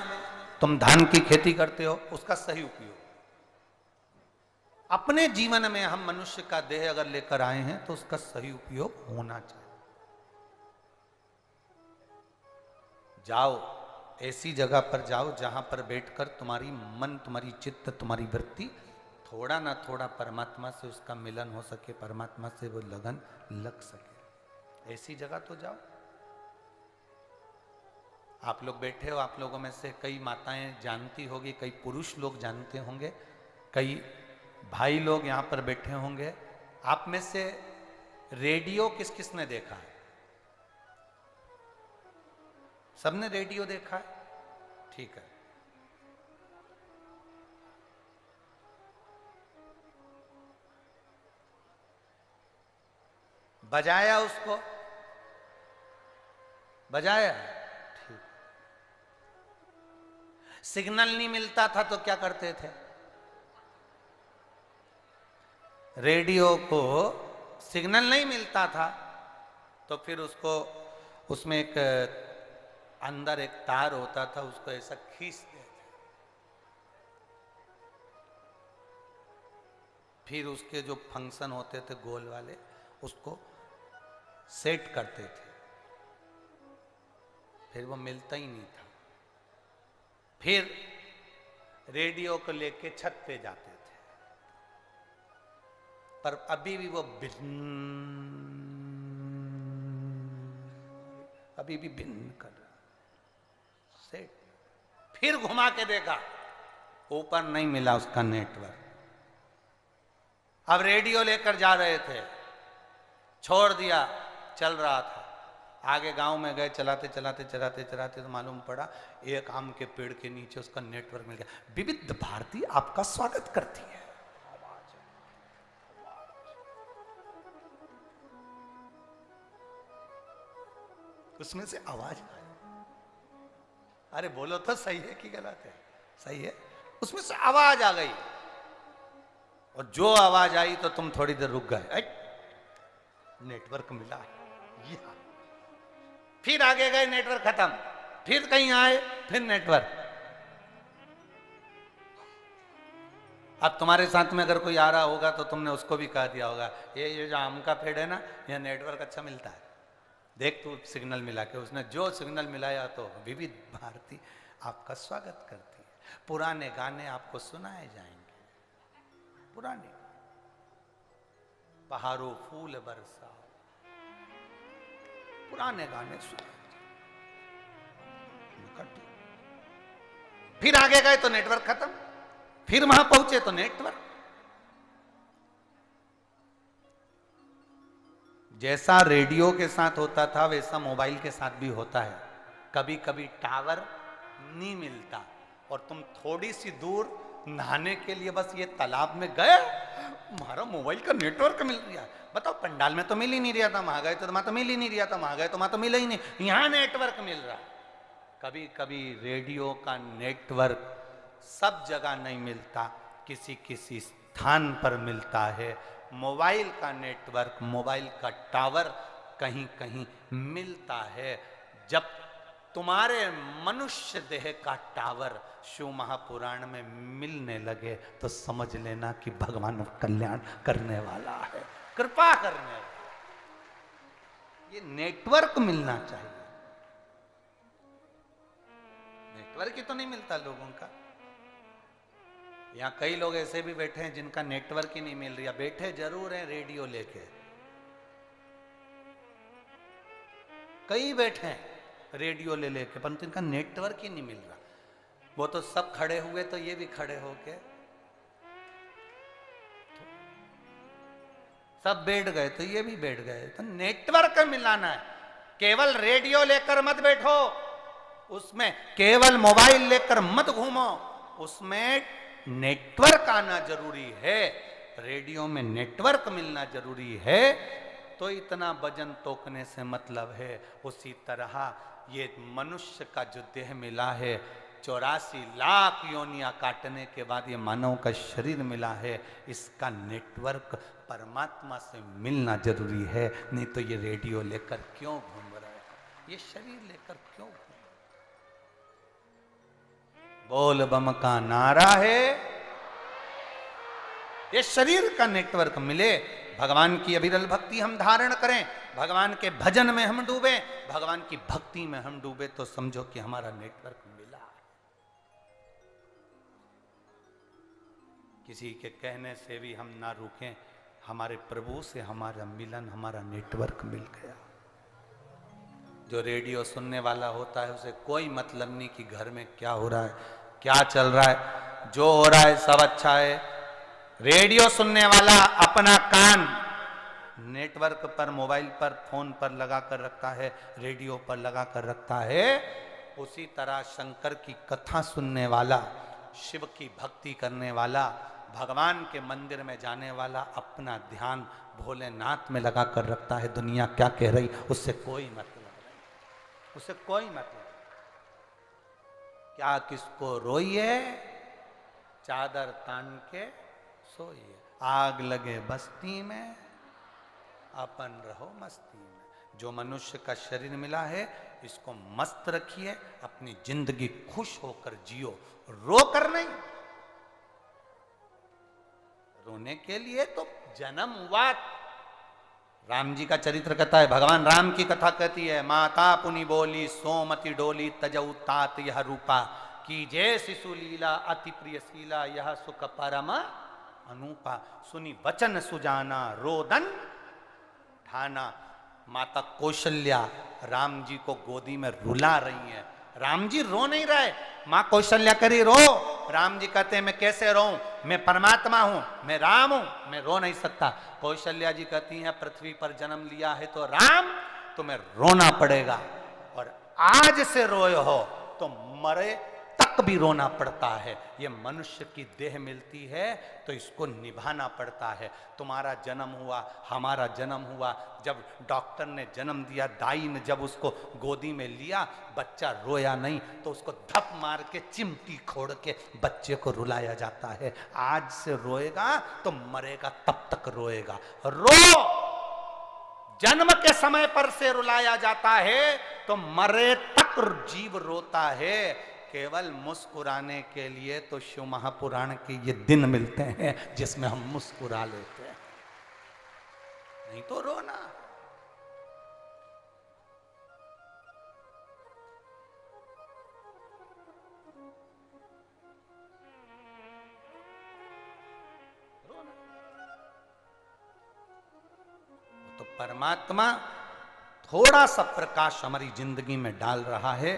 तुम धान की खेती करते हो, उसका सही उपयोग। अपने जीवन में हम मनुष्य का देह अगर लेकर आए हैं तो उसका सही उपयोग होना चाहिए। जाओ, ऐसी जगह पर जाओ जहां पर बैठकर तुम्हारी मन, तुम्हारी चित्त, तुम्हारी वृत्ति थोड़ा ना थोड़ा परमात्मा से उसका मिलन हो सके, परमात्मा से वो लगन लग सके। ऐसी जगह तो जाओ। आप लोग बैठे हो, आप लोगों में से कई माताएं जानती होगी, कई पुरुष लोग जानते होंगे, कई भाई लोग यहां पर बैठे होंगे। आप में से रेडियो किस किस ने देखा है? सबने रेडियो देखा है? ठीक है। बजाया उसको? बजाया? ठीक। सिग्नल नहीं मिलता था तो क्या करते थे? रेडियो को सिग्नल नहीं मिलता था तो फिर उसको, उसमें एक अंदर एक तार होता था, उसको ऐसा खींचते थे, फिर उसके जो फंक्शन होते थे गोल वाले, उसको सेट करते थे, फिर वो मिलता ही नहीं था। फिर रेडियो को लेके छत पे जाते थे, पर अभी भी वो अभी भी भिन्न कर रहा। सेट। फिर घुमा के देखा, ऊपर नहीं मिला उसका नेटवर्क। अब रेडियो लेकर जा रहे थे, छोड़ दिया, चल रहा था। आगे गांव में गए, चलाते चलाते चलाते चलाते तो मालूम पड़ा एक आम के पेड़ के नीचे उसका नेटवर्क मिल गया। विविध भारती आपका स्वागत करती है। उसमें से आवाज आई। अरे बोलो तो सही है कि गलत है? सही है। उसमें से आवाज आ गई, और जो आवाज आई तो तुम थोड़ी देर रुक गए, नेटवर्क मिला। फिर आगे गए, नेटवर्क खत्म। फिर कहीं आए, फिर नेटवर्क। अब तुम्हारे साथ में अगर कोई आ रहा होगा तो तुमने उसको भी कह दिया होगा, ये जो आम का पेड़ है ना, यह नेटवर्क अच्छा मिलता है, देख तू सिग्नल मिला के। उसने जो सिग्नल मिलाया तो विविध भारती आपका स्वागत करती है। पुराने गाने आपको सुनाए जाएंगे, पुराने। बहारों फूल बरसाओ, पुराने गाने सुनाए। फिर आगे गए तो नेटवर्क खत्म, फिर वहां पहुंचे तो नेटवर्क। जैसा रेडियो के साथ होता था वैसा मोबाइल के साथ भी होता है। कभी कभी टावर नहीं मिलता और तुम थोड़ी सी दूर नहाने के लिए बस ये तालाब में गए, हमारा मोबाइल का नेटवर्क मिल गया। बताओ, पंडाल में तो मिल ही नहीं रहा था, वहां गए तो वहां तो मिल ही नहीं रहा था, वहां गए तो वहां तो मिला ही नहीं, यहां नेटवर्क मिल रहा। कभी कभी रेडियो का नेटवर्क सब जगह नहीं मिलता, किसी किसी स्थान पर मिलता है। मोबाइल का नेटवर्क, मोबाइल का टावर कहीं कहीं मिलता है। जब तुम्हारे मनुष्य देह का टावर शिव महापुराण में मिलने लगे तो समझ लेना कि भगवान कल्याण करने वाला है, कृपा करने वाला। ये नेटवर्क मिलना चाहिए। नेटवर्क ही तो नहीं मिलता लोगों का। यहां कई लोग ऐसे भी बैठे हैं जिनका नेटवर्क ही नहीं मिल रहा। बैठे जरूर हैं रेडियो लेके, कई बैठे हैं रेडियो ले लेके, परंतु इनका नेटवर्क ही नहीं मिल रहा। वो तो सब खड़े हुए तो ये भी खड़े होके सब बैठ गए तो ये भी बैठ गए। तो नेटवर्क मिलाना है, केवल रेडियो लेकर मत बैठो उसमें, केवल मोबाइल लेकर मत घूमो, उसमें नेटवर्क आना जरूरी है, रेडियो में नेटवर्क मिलना जरूरी है। तो इतना वजन तोकने से मतलब है। उसी तरह ये मनुष्य का जो देह मिला है, 84 लाख योनियां काटने के बाद ये मानव का शरीर मिला है, इसका नेटवर्क परमात्मा से मिलना जरूरी है। नहीं तो ये रेडियो लेकर क्यों घूम रहा है, ये शरीर लेकर क्यों घूम रहा है? बोल बम का नारा है, ये शरीर का नेटवर्क मिले, भगवान की अविरल भक्ति हम धारण करें, भगवान के भजन में हम डूबे, भगवान की भक्ति में हम डूबे, तो समझो कि हमारा नेटवर्क मिला। किसी के कहने से भी हम ना रुकें, हमारे प्रभु से हमारा मिलन, हमारा नेटवर्क मिल गया। जो रेडियो सुनने वाला होता है उसे कोई मतलब नहीं कि घर में क्या हो रहा है, क्या चल रहा है, जो हो रहा है सब अच्छा है। रेडियो सुनने वाला अपना कान नेटवर्क पर, मोबाइल पर, फोन पर लगा कर रखता है, रेडियो पर लगा कर रखता है। उसी तरह शंकर की कथा सुनने वाला, शिव की भक्ति करने वाला, भगवान के मंदिर में जाने वाला अपना ध्यान भोलेनाथ में लगा कर रखता है। दुनिया क्या कह रही उससे कोई मतलब नहीं, उससे कोई मतलब नहीं। क्या किसको रोइए, चादर तान के सोइए, आग लगे बस्ती में, अपन रहो मस्ती में। जो मनुष्य का शरीर मिला है इसको मस्त रखिए, अपनी जिंदगी खुश होकर जियो, रो कर नहीं। रोने के लिए तो जन्म हुआ। राम जी का चरित्र कहता है, भगवान राम की कथा कहती है, माता पुनि बोली सोमति डोली तजऊ तात यह रूपा, की जय शिशु लीला अति प्रिय शीला, यह सुख परम अनूपा, सुनी वचन सुजाना रोदन ठाना। माता कौशल्या राम जी को गोदी में रुला रही हैं। राम जी रो नहीं रहे, मां कौशल्या करी रो। राम जी कहते हैं मैं कैसे रोऊं, मैं परमात्मा हूं, मैं राम हूं, मैं रो नहीं सकता। कौशल्या जी कहती हैं पृथ्वी पर जन्म लिया है तो राम तुम्हें रोना पड़ेगा, और आज से रोए हो तो मरे तक भी रोना पड़ता है। ये मनुष्य की देह मिलती है तो इसको निभाना पड़ता है। तुम्हारा जन्म हुआ, हमारा जन्म हुआ, जब डॉक्टर ने जन्म दिया, दाई ने जब उसको गोदी में लिया, बच्चा रोया नहीं तो उसको धप मार के चिमटी खोड़ के बच्चे को रुलाया जाता है। आज से रोएगा तो मरेगा तब तक रोएगा। रो, जन्म के समय पर से रुलाया जाता है तो मरे तक जीव रोता है। केवल मुस्कुराने के लिए तो शिव महापुराण के ये दिन मिलते हैं जिसमें हम मुस्कुरा लेते हैं, नहीं तो रोना। तो परमात्मा थोड़ा सा प्रकाश हमारी जिंदगी में डाल रहा है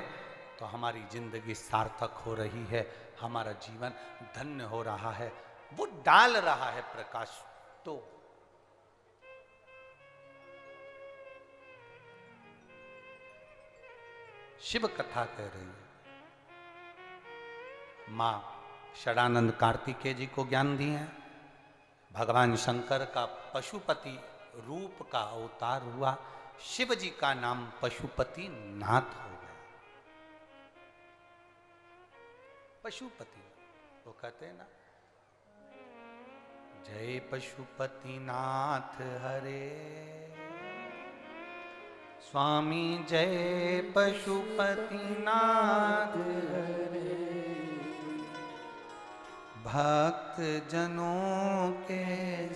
तो हमारी जिंदगी सार्थक हो रही है, हमारा जीवन धन्य हो रहा है। वो डाल रहा है प्रकाश। तो शिव कथा कह रही है, मां षडानंद कार्तिकेय जी को ज्ञान दिए हैं। भगवान शंकर का पशुपति रूप का अवतार हुआ, शिव जी का नाम पशुपति नाथ हो गया। पशुपति, वो कहते हैं ना, जय पशुपति नाथ हरे, स्वामी जय पशुपति नाथ हरे, भक्त जनों के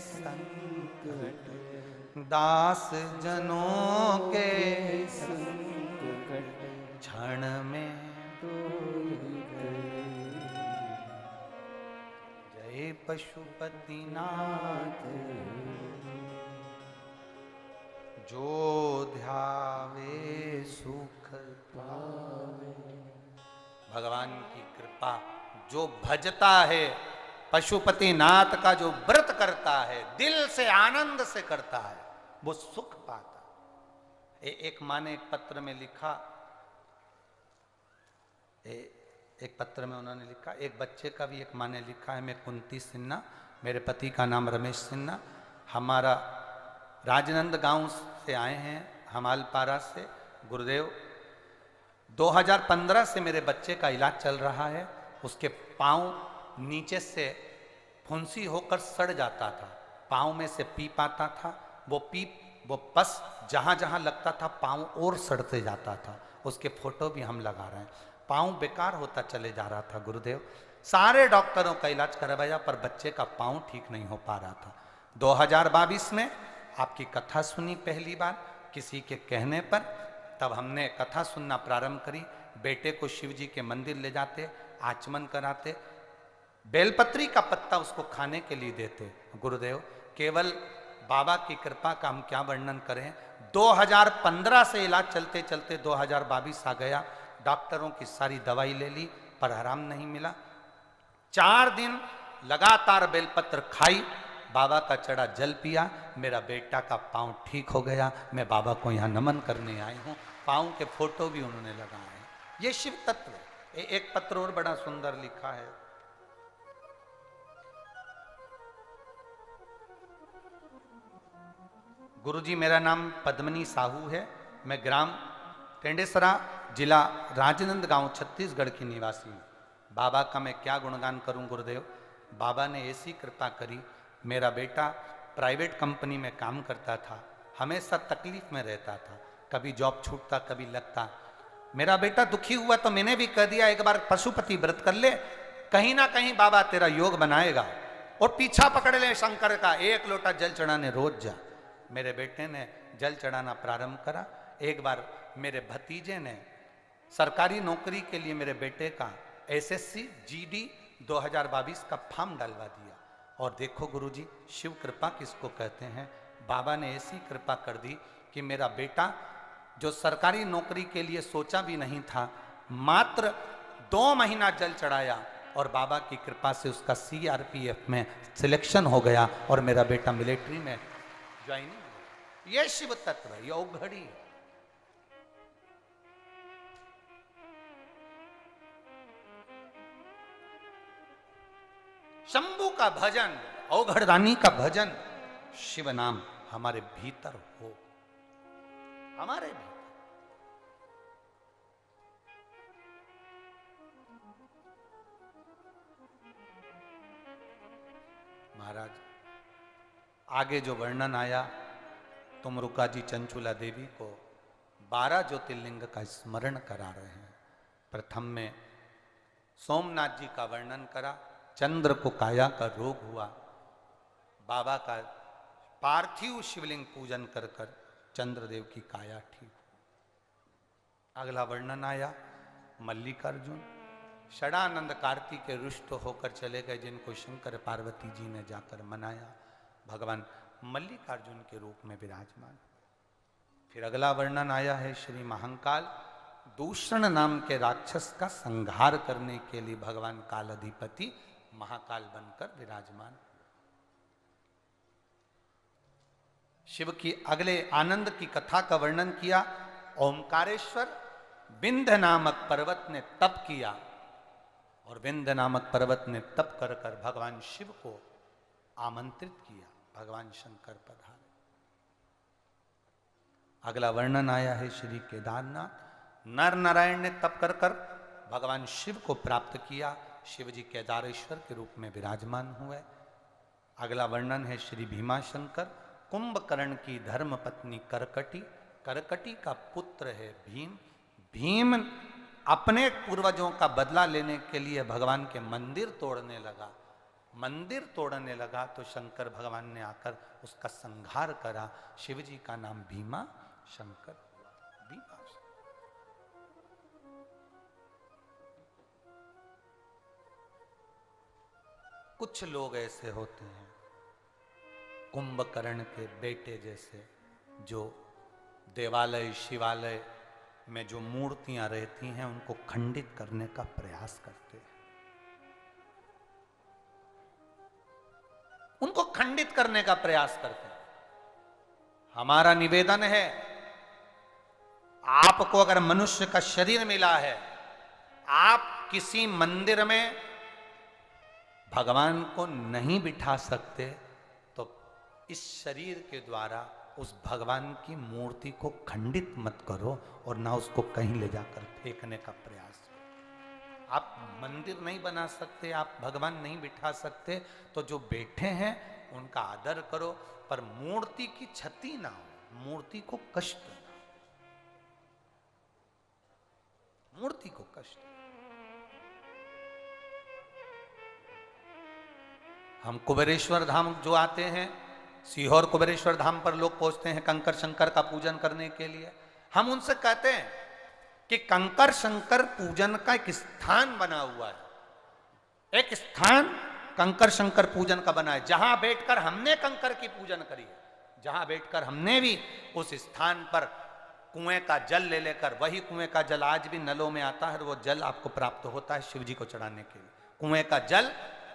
संकट, दास जनों के संकट, क्षण में जय पशुपति नाथ, जो ध्यावे सुख पावे। भगवान की कृपा, जो भजता है पशुपति नाथ का जो व्रत करता है, दिल से आनंद से करता है, वो सुख पाता। एक माँ ने एक पत्र में लिखा, एक पत्र में उन्होंने लिखा, एक बच्चे का भी एक माँ ने लिखा है, मैं कुंती सिन्हा, मेरे पति का नाम रमेश सिन्हा, हमारा राजनंद गांव से आए हैं, हमालपारा से। गुरुदेव 2015 से मेरे बच्चे का इलाज चल रहा है, उसके पाँव नीचे से फुंसी होकर सड़ जाता था, पाँव में से पीप आता था, वो पस जहाँ जहाँ लगता था पाँव और सड़ते जाता था। उसके फोटो भी हम लगा रहे हैं। पाँव बेकार होता चले जा रहा था गुरुदेव, सारे डॉक्टरों का इलाज करवाया पर बच्चे का पाँव ठीक नहीं हो पा रहा था। 2022 में आपकी कथा सुनी पहली बार किसी के कहने पर, तब हमने कथा सुनना प्रारंभ करी। बेटे को शिव जी के मंदिर ले जाते, आचमन कराते, बेलपत्री का पत्ता उसको खाने के लिए देते। गुरुदेव केवल बाबा की कृपा का हम क्या वर्णन करें। 2015 से इलाज चलते चलते 2022 आ गया, डॉक्टरों की सारी दवाई ले ली पर आराम नहीं मिला। 4 दिन लगातार बेलपत्र खाई, बाबा का चढ़ा जल पिया, मेरा बेटा का पाँव ठीक हो गया। मैं बाबा को यहाँ नमन करने आई हूँ, पाँव के फोटो भी उन्होंने लगाए हैं। ये शिव तत्व है। एक पत्र और बड़ा सुंदर लिखा है, गुरुजी मेरा नाम पद्मनी साहू है, मैं ग्राम टेंडेसरा जिला राजनंद गांव छत्तीसगढ़ की निवासी हूँ। बाबा का मैं क्या गुणगान करूं गुरुदेव, बाबा ने ऐसी कृपा करी। मेरा बेटा प्राइवेट कंपनी में काम करता था, हमेशा तकलीफ में रहता था, कभी जॉब छूटता कभी लगता। मेरा बेटा दुखी हुआ तो मैंने भी कह दिया एक बार पशुपति व्रत कर ले, कहीं ना कहीं बाबा तेरा योग बनाएगा, और पीछा पकड़ ले शंकर का, 1 लोटा जल चढ़ाने रोज जा। मेरे बेटे ने जल चढ़ाना प्रारंभ करा। एक बार मेरे भतीजे ने सरकारी नौकरी के लिए मेरे बेटे का एसएससी जीडी 2022 का फॉर्म डलवा दिया। और देखो गुरुजी, शिव कृपा किसको कहते हैं। बाबा ने ऐसी कृपा कर दी कि मेरा बेटा जो सरकारी नौकरी के लिए सोचा भी नहीं था, मात्र 2 महीना जल चढ़ाया और बाबा की कृपा से उसका सीआरपीएफ में सिलेक्शन हो गया और मेरा बेटा मिलिट्री में ज्वाइनिंग हुआ। यह शिव तत्व है, यह औघड़ी है। शंभू का भजन, औघड़दानी का भजन, शिव नाम हमारे भीतर हो, हमारे भीतर। महाराज आगे जो वर्णन आया, तुमरुका जी चंचुला देवी को 12 ज्योतिर्लिंग का स्मरण करा रहे हैं। प्रथम में सोमनाथ जी का वर्णन करा, चंद्र को काया का रोग हुआ, बाबा का पार्थिव शिवलिंग पूजन कर कर चंद्रदेव की काया ठीक। अगला वर्णन आया मल्लिकार्जुन, षडानंद कार्तिक के रुष्ट होकर चले गए, जिनको शंकर पार्वती जी ने जाकर मनाया, भगवान मल्लिकार्जुन के रूप में विराजमान। फिर अगला वर्णन आया है श्री महाकाल, दूषण नाम के राक्षस का संहार करने के लिए भगवान काल अधिपति महाकाल बनकर विराजमान। शिव की अगले आनंद की कथा का वर्णन किया। ओंकारेश्वर विंध्य नामक पर्वत ने तप किया और विंध्य नामक पर्वत ने तप कर कर भगवान शिव को आमंत्रित किया, भगवान शंकर पधारे। अगला वर्णन आया है श्री केदारनाथ, नर नारायण ने तप कर कर भगवान शिव को प्राप्त किया, शिव जी केदारेश्वर के रूप में विराजमान हुए। अगला वर्णन है श्री भीमाशंकर, कुंभकर्ण की धर्म पत्नी करकटी, करकटी का पुत्र है भीम। भीम अपने पूर्वजों का बदला लेने के लिए भगवान के मंदिर तोड़ने लगा, मंदिर तोड़ने लगा तो शंकर भगवान ने आकर उसका संहार करा। शिव जी का नाम भीमा शंकर हुआ, भीमा शंकर। कुछ लोग ऐसे होते हैं कुंभकर्ण के बेटे जैसे, जो देवालय शिवालय में जो मूर्तियां रहती हैं उनको खंडित करने का प्रयास करते हैं। करने का प्रयास करते हैं। हमारा निवेदन है, आपको अगर मनुष्य का शरीर मिला है, आप किसी मंदिर में भगवान को नहीं बिठा सकते, तो इस शरीर के द्वारा उस भगवान की मूर्ति को खंडित मत करो और ना उसको कहीं ले जाकर फेंकने का प्रयास करो। आप मंदिर नहीं बना सकते, आप भगवान नहीं बिठा सकते, तो जो बैठे हैं उनका आदर करो, पर मूर्ति की क्षति ना हो, मूर्ति को कष्ट ना हो, मूर्ति को कष्ट। हम कुबेरेश्वर धाम जो आते हैं, सीहोर कुबेरेश्वर धाम पर लोग पहुंचते हैं कंकर शंकर का पूजन करने के लिए। हम उनसे कहते हैं कि कंकर शंकर पूजन का एक स्थान बना हुआ है, एक स्थान कंकर शंकर पूजन का बना है, जहां बैठकर हमने कंकर की पूजन करी है, जहां बैठकर हमने भी उस स्थान पर कुएं का जल ले लेकर, वही कुएं का जल आज भी नलों में आता है, वो जल आपको प्राप्त होता है शिव जी को चढ़ाने के लिए, कुएं का जल।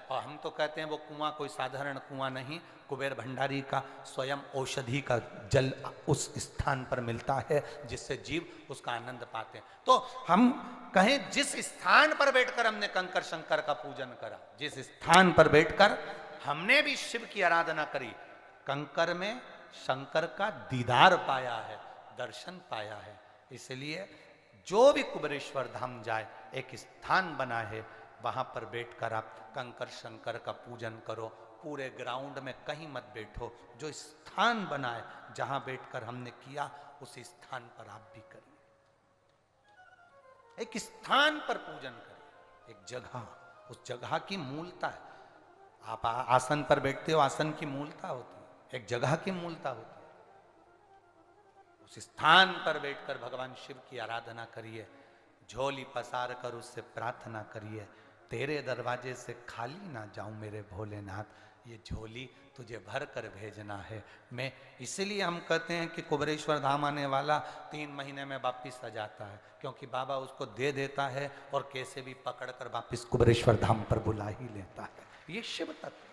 और हम तो कहते हैं वो कुआं कोई साधारण कुआं नहीं, कुबेर भंडारी का स्वयं औषधि का जल उस स्थान पर मिलता है, जिससे जीव उसका आनंद पाते हैं। तो हम कहें जिस स्थान पर बैठकर हमने कंकर शंकर का पूजन करा, जिस स्थान पर बैठकर हमने भी शिव की आराधना करी, कंकर में शंकर का दीदार पाया है, दर्शन पाया है। इसलिए जो भी कुबेरेश्वर धाम जाए, एक स्थान बना है, वहां पर बैठकर आप कंकर शंकर का पूजन करो। पूरे ग्राउंड में कहीं मत बैठो, जो स्थान बना है जहां बैठकर हमने किया, उस स्थान पर आप भी करिए, एक स्थान पर पूजन करिए, एक जगह, उस जगह की मूलता है। आप आसन पर बैठते हो, आसन की मूलता होती है, एक जगह की मूलता होती है। उस स्थान पर बैठकर भगवान शिव की आराधना करिए, झोली पसार कर उससे प्रार्थना करिए, तेरे दरवाजे से खाली ना जाऊं मेरे भोलेनाथ, ये झोली तुझे भर कर भेजना है। मैं इसलिए हम कहते हैं कि कुबेरेश्वर धाम आने वाला 3 महीने में वापिस आ जाता है, क्योंकि बाबा उसको दे देता है और कैसे भी पकड़कर वापिस कुबेरेश्वर धाम पर बुला ही लेता है। ये शिव तत्व,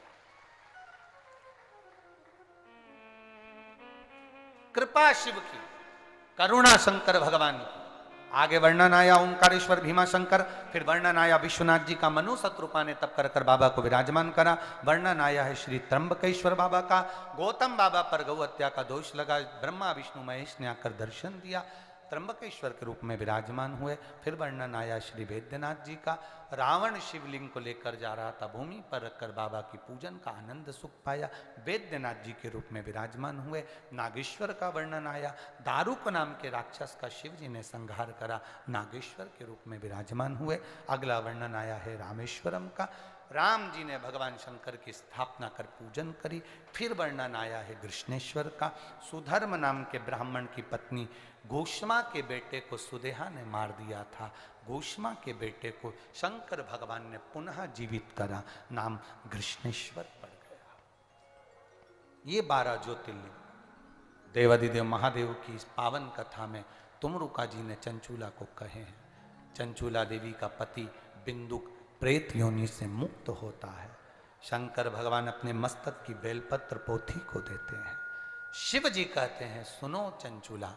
कृपा शिव की, करुणा शंकर भगवान की। आगे वर्णन आया ओंकारेश्वर भीमा शंकर, फिर वर्णन आया विश्वनाथ जी का मनु शत्रुपा ने तप कर बाबा को विराजमान करा। वर्णन आया है श्री त्र्यंबकेश्वर बाबा का, गौतम बाबा पर गौ हत्या का दोष लगा, ब्रह्मा विष्णु महेश ने आकर दर्शन दिया, त्र्यंबकेश्वर के रूप में विराजमान हुए। फिर वर्णन आया श्री वैद्यनाथ जी का, रावण शिवलिंग को लेकर जा रहा था, भूमि पर रखकर बाबा की पूजन का आनंद सुख पाया, वैद्यनाथ जी के रूप में विराजमान हुए। नागेश्वर का वर्णन आया, दारुक नाम के राक्षस का शिव जी ने संहार करा, नागेश्वर के रूप में विराजमान हुए। अगला वर्णन आया है रामेश्वरम का, राम जी ने भगवान शंकर की स्थापना कर पूजन करी। फिर वर्णन आया है कृष्णेश्वर का, सुधर्म नाम के ब्राह्मण की पत्नी घोषमा के बेटे को सुदेहा ने मार दिया था, घोषमा के बेटे को शंकर भगवान ने पुनः जीवित करा, नाम कृष्णेश्वर पड़ गया। ये 12 ज्योतिर्लिंग देवादिदेव महादेव की इस पावन कथा में तुमरुका जी ने चंचूला को कहे हैं। चंचूला देवी का पति बिंदुक प्रेत योनि से मुक्त होता है, शंकर भगवान अपने मस्तक की बेलपत्र पोथी को देते हैं। शिव जी कहते हैं, सुनो चंचूला,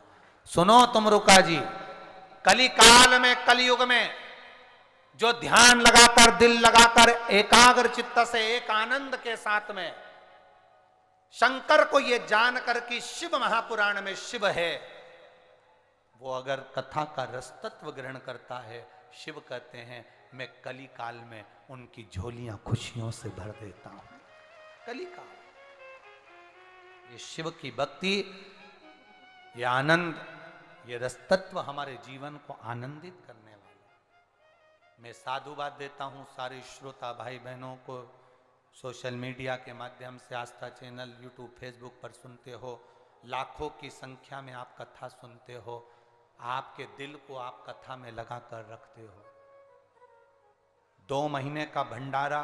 सुनो तुमरुका जी, कली काल में, कलयुग में जो ध्यान लगाकर, दिल लगाकर, एकाग्र चित्त से, एक आनंद के साथ में शंकर को यह जानकर कि शिव महापुराण में शिव है, वो अगर कथा का रस तत्व ग्रहण करता है, शिव कहते हैं मैं कली काल में उनकी झोलियां खुशियों से भर देता हूं। कली काल, ये शिव की भक्ति, ये आनंद, ये रस तत्व हमारे जीवन को आनंदित करने वाला। मैं साधुवाद देता हूं सारे श्रोता भाई बहनों को, सोशल मीडिया के माध्यम से, आस्था चैनल, यूट्यूब, फेसबुक पर सुनते हो, लाखों की संख्या में आप कथा सुनते हो, आपके दिल को आप कथा में लगा कर रखते हो। 2 महीने का भंडारा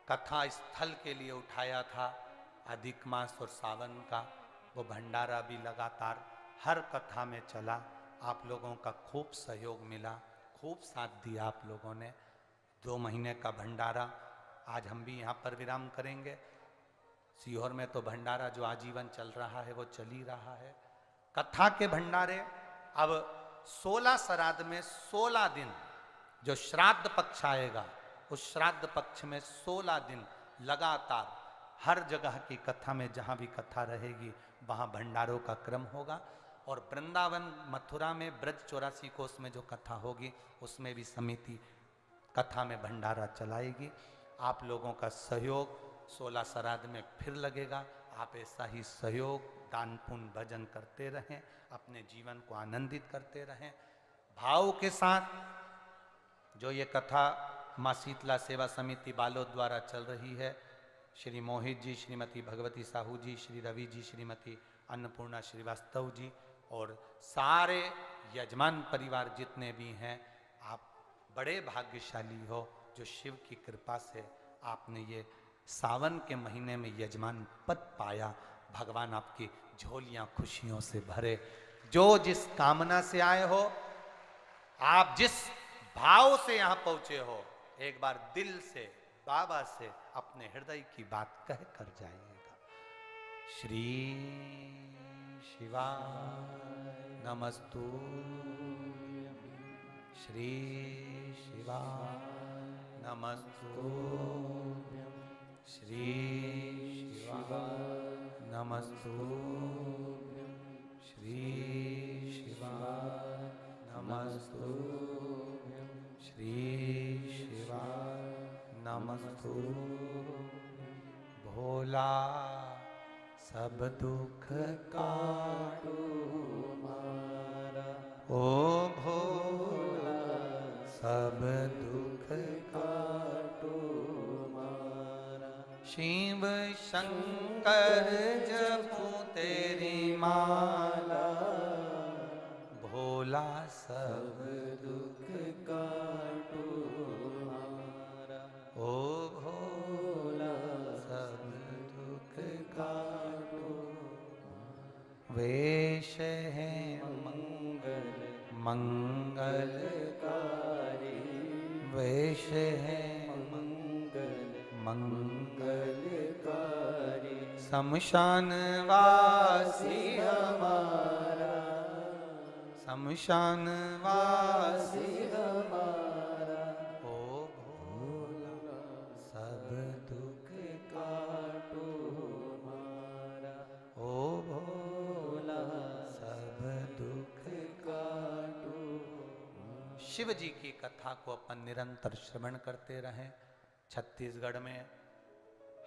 कथा स्थल के लिए उठाया था, अधिक मास और सावन का, वो भंडारा भी लगातार हर कथा में चला। आप लोगों का खूब सहयोग मिला, खूब साथ दिया आप लोगों ने। 2 महीने का भंडारा, आज हम भी यहाँ पर विराम करेंगे। सीहोर में तो भंडारा जो आजीवन चल रहा है वो चल ही रहा है। कथा के भंडारे अब 16 श्राद्ध में 16 दिन जो श्राद्ध पक्ष आएगा, उस श्राद्ध पक्ष में 16 दिन लगातार हर जगह की कथा में जहाँ भी कथा रहेगी वहाँ भंडारों का क्रम होगा। और वृंदावन मथुरा में ब्रज 84 कोस में जो कथा होगी उसमें भी समिति कथा में भंडारा चलाएगी। आप लोगों का सहयोग 16 श्राद्ध में फिर लगेगा। आप ऐसा ही सहयोग, दान पुण्य, भजन करते रहें, अपने जीवन को आनंदित करते रहें। भाव के साथ जो ये कथा माँ शीतला सेवा समिति बालोद द्वारा चल रही है, श्री मोहित जी, श्रीमती भगवती साहू जी, श्री रवि जी, श्रीमती अन्नपूर्णा श्रीवास्तव जी और सारे यजमान परिवार जितने भी हैं, आप बड़े भाग्यशाली हो जो शिव की कृपा से आपने ये सावन के महीने में यजमान पद पाया। भगवान आपकी झोलियां खुशियों से भरे। जो जिस कामना से आए हो, आप जिस भाव से यहां पहुंचे हो, एक बार दिल से बाबा से अपने हृदय की बात कह कर जाइएगा। श्री शिवाय नमस्तु, श्री शिवाय नमस्तु, श्री शिवाय नमस्तु, श्री शिवाय नमस्तु, श्री शिवाय नमस्तु। भोला सब दुख काटो मारा, ओ भोला सब दुख काटो मारा। शिव शंकर जपू तेरी माला, भोला सब दुख काटो मारा, ओ भोला सब दुख काटो। वेश है मंगल मंगलकारी, वेश है मंगल मंगलकारी। शमशान वासी हमारा, शमशान वासी हमारा, ओ भोला सब दुख काटो मारा, ओ भोला सब दुख काटो। शिव जी की कथा को अपन निरंतर श्रवण करते रहें। छत्तीसगढ़ में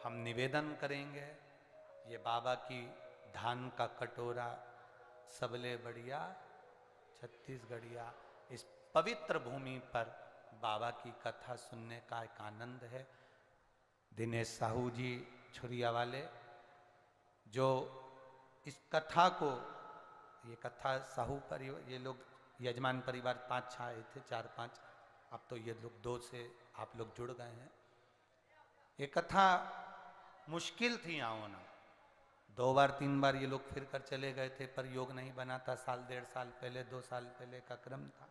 हम निवेदन करेंगे, ये बाबा की धान का कटोरा सबले बढ़िया छत्तीसगढ़िया। इस पवित्र भूमि पर बाबा की कथा सुनने का एक आनंद है। दिनेश साहू जी छुरिया वाले जो इस कथा को, ये कथा साहू परिवार, ये लोग यजमान परिवार 5-6 आए थे, 4-5, अब तो ये लोग 2 से आप लोग जुड़ गए हैं। ये कथा मुश्किल थी आना, 2 बार 3 बार ये लोग फिर कर चले गए थे, पर योग नहीं बना था। 1.5 साल पहले, 2 साल पहले का क्रम था।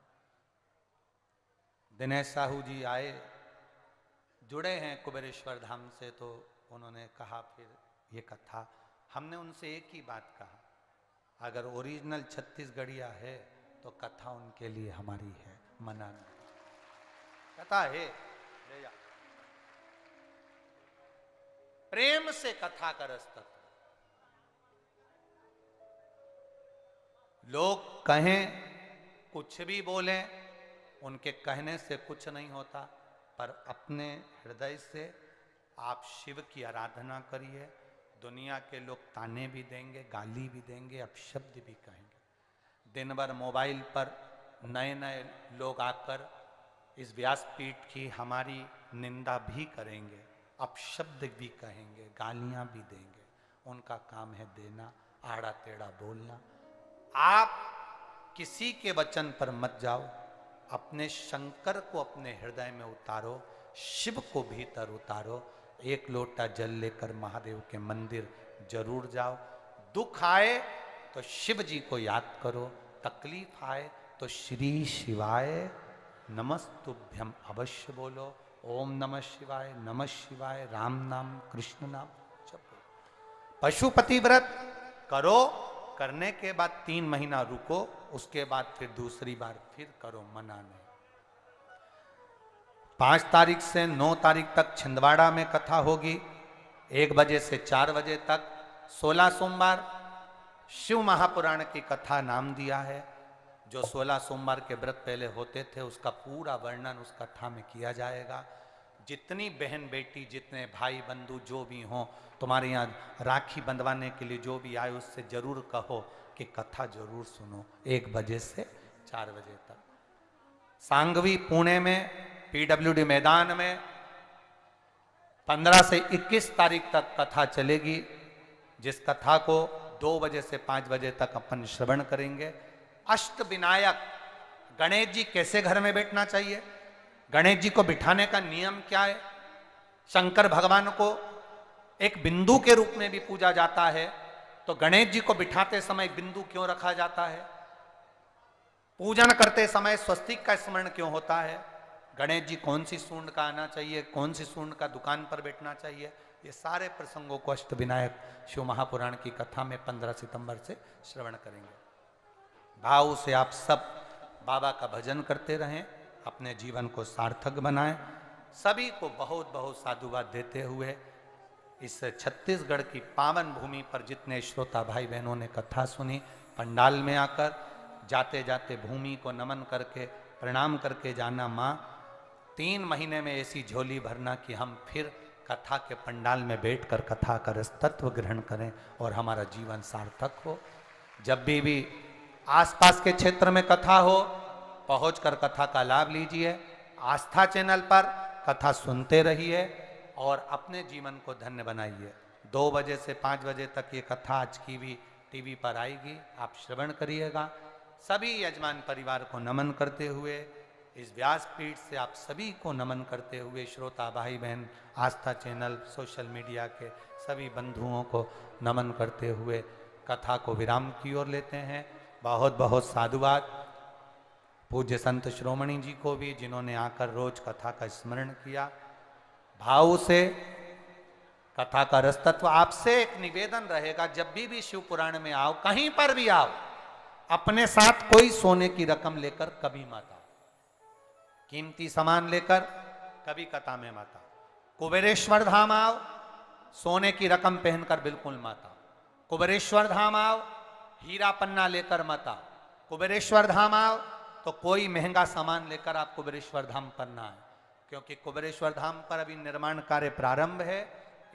दिनेश साहू जी आए, जुड़े हैं कुबेरेश्वर धाम से, तो उन्होंने कहा फिर ये कथा, हमने उनसे एक ही बात कहा, अगर ओरिजिनल छत्तीसगढ़िया है तो कथा उनके लिए हमारी है, मना नहीं। कथा है, ले जा। प्रेम से कथा का रस। लोग कहें, कुछ भी बोलें, उनके कहने से कुछ नहीं होता, पर अपने हृदय से आप शिव की आराधना करिए। दुनिया के लोग ताने भी देंगे, गाली भी देंगे, अपशब्द भी कहेंगे। दिन भर मोबाइल पर नए नए लोग आकर इस व्यासपीठ की हमारी निंदा भी करेंगे, अपशब्द भी कहेंगे, गालियां भी देंगे। उनका काम है देना, आड़ा टेढ़ा बोलना। आप किसी के वचन पर मत जाओ, अपने शंकर को अपने हृदय में उतारो, शिव को भीतर उतारो। 1 लोटा जल लेकर महादेव के मंदिर जरूर जाओ। दुख आए तो शिव जी को याद करो, तकलीफ आए तो श्री शिवाय नमस्तुभ्यम अवश्य बोलो। ओम नमः शिवाय, नमः शिवाय, राम नाम कृष्ण नाम जपो। पशुपति व्रत करो, करने के बाद 3 महीना रुको, उसके बाद फिर दूसरी बार फिर करो, मना नहीं। 5 तारीख से 9 तारीख तक छिंदवाड़ा में कथा होगी, 1 बजे से 4 बजे तक। 16 सोमवार शिव महापुराण की कथा नाम दिया है। जो 16 सोमवार के व्रत पहले होते थे उसका पूरा वर्णन उस कथा में किया जाएगा। जितनी बहन बेटी, जितने भाई बंधु जो भी हों, तुम्हारे यहाँ राखी बंधवाने के लिए जो भी आए उससे जरूर कहो कि कथा जरूर सुनो, 1 बजे से 4 बजे तक। सांगवी पुणे में PWD मैदान में 15 से 21 तारीख तक कथा चलेगी, जिस कथा को 2 बजे से 5 बजे तक अपन श्रवण करेंगे। अष्ट विनायक गणेश जी कैसे घर में बैठना चाहिए, गणेश जी को बिठाने का नियम क्या है, शंकर भगवान को एक बिंदु के रूप में भी पूजा जाता है, तो गणेश जी को बिठाते समय बिंदु क्यों रखा जाता है, पूजन करते समय स्वस्तिक का स्मरण क्यों होता है, गणेश जी कौन सी सूंड का आना चाहिए, कौन सी सूंड का दुकान पर बैठना चाहिए, ये सारे प्रसंगों को अष्ट विनायक शिव महापुराण की कथा में 15 सितंबर से श्रवण करेंगे। भाव से आप सब बाबा का भजन करते रहें, अपने जीवन को सार्थक बनाएं। सभी को बहुत बहुत साधुवाद देते हुए इस छत्तीसगढ़ की पावन भूमि पर जितने श्रोता भाई बहनों ने कथा सुनी, पंडाल में आकर जाते जाते भूमि को नमन करके प्रणाम करके जाना, माँ 3 महीने में ऐसी झोली भरना कि हम फिर कथा के पंडाल में बैठकर कथा का रसतत्व ग्रहण करें और हमारा जीवन सार्थक हो। जब भी आसपास के क्षेत्र में कथा हो, पहुंचकर कथा का लाभ लीजिए। आस्था चैनल पर कथा सुनते रहिए और अपने जीवन को धन्य बनाइए। 2 बजे से 5 बजे तक ये कथा आज की भी टीवी पर आएगी, आप श्रवण करिएगा। सभी यजमान परिवार को नमन करते हुए, इस व्यासपीठ से आप सभी को नमन करते हुए, श्रोता भाई बहन, आस्था चैनल, सोशल मीडिया के सभी बंधुओं को नमन करते हुए कथा को विराम की ओर लेते हैं। बहुत बहुत साधुवाद पूज्य संत श्रोमणी जी को भी, जिन्होंने आकर रोज कथा का स्मरण किया। भाव से कथा का रसतत्व। आपसे एक निवेदन रहेगा, जब भी शिव पुराण में आओ, कहीं पर भी आओ, अपने साथ कोई सोने की रकम लेकर कभी मत आओ, कीमती सामान लेकर कभी कथा में मत आओ। कुबेरेश्वर धाम आओ, सोने की रकम पहनकर बिल्कुल मत आओ। कुबेरेश्वर धाम आओ, हीरा पन्ना लेकर मत आओ। कुबेरेश्वर धाम आओ तो कोई महंगा सामान लेकर आप कुबेरेश्वर धाम पर ना आए, क्योंकि कुबेरेश्वर धाम पर अभी निर्माण कार्य प्रारंभ है,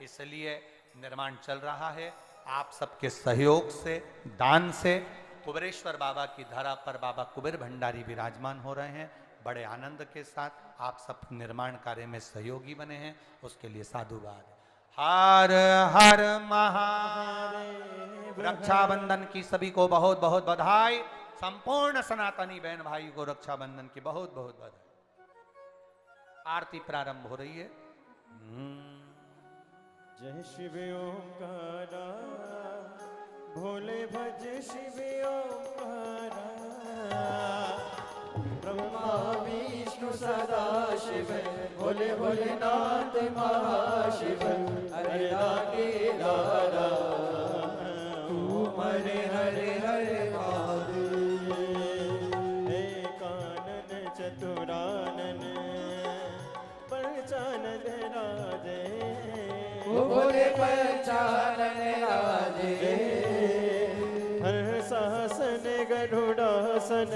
इसलिए निर्माण चल रहा है। आप सबके सहयोग से, दान से कुबेरेश्वर बाबा की धरा पर बाबा कुबेर भंडारी विराजमान हो रहे हैं। बड़े आनंद के साथ आप सब निर्माण कार्य में सहयोगी बने हैं, उसके लिए साधुवाद। हर हर महादेव। रक्षाबंधन की सभी को बहुत बहुत बधाई। संपूर्ण सनातनी बहन भाई को रक्षाबंधन की बहुत बहुत बधाई। आरती प्रारंभ हो रही है। जय शिव ओंकारा, भोले भज शिव ओंकारा, ब्रह्मा विष्णु सदा शिव, भोले भोलेनाथ महाशिव, हरे लागे लारा, ओम हरे हरे हरे महादेव। हे कानन चतुरानन, पंचानन राजे, ओ भोले पंचानन राजे, हर शासन गरुड़ासन,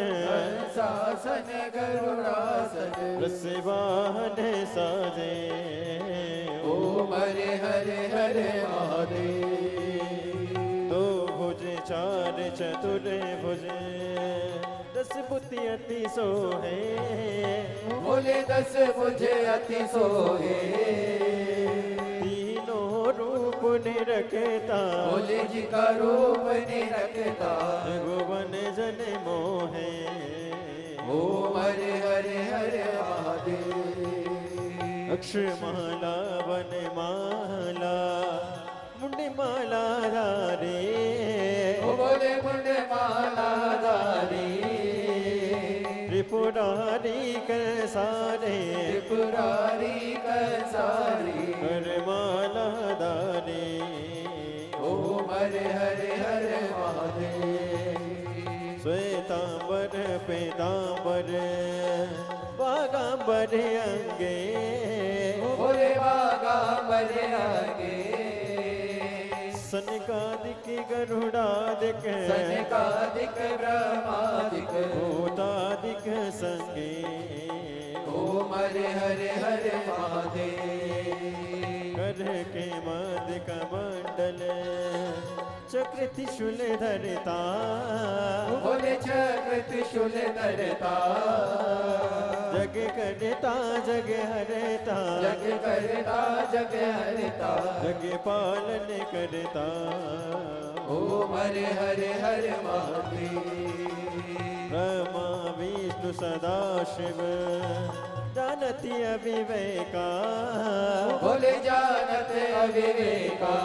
शासन गरुड़ासन, वृषवाहन साजे, ओम हरे हरे हरे महादेव। 2 भुज 4 चतुर भुज, 10 बुद्धि अति सोहे, बोले 10 बुझे अति सोहे, तीनों रूप निरखता, भोले जी का रूप निरखता, भुवन जन मोहे, ओम हरे हरे हरे महादेव। अक्षमाला वनमाला, मुंडमाला रे, ओ बोले मुंडे माला धारी, त्रिपुरारी कर सारे, त्रिपुरारी कंसारी, वरमाला दारे, ओम हरे हरे हरे महादेव। श्वेतांबर पीतांबर बागांबर अंगे बोले बागांबर अंगे। सनकादिक गरुड़ादिक सनकादिक ब्रह्मादिक भूतादिक संगे ओम हरे हरे हरे महादेव। कर के मद कमंडल चक्र त्रिशूल धरता बोले चक्र त्रिशूल धरता। जग करता जग हरता जग करता जग हरता। जग पालन करता ओम हरे हरे हरे महादेव। ब्रह्मा विष्णु सदा शिव जानती अविवेका बोले जानत अविवेका।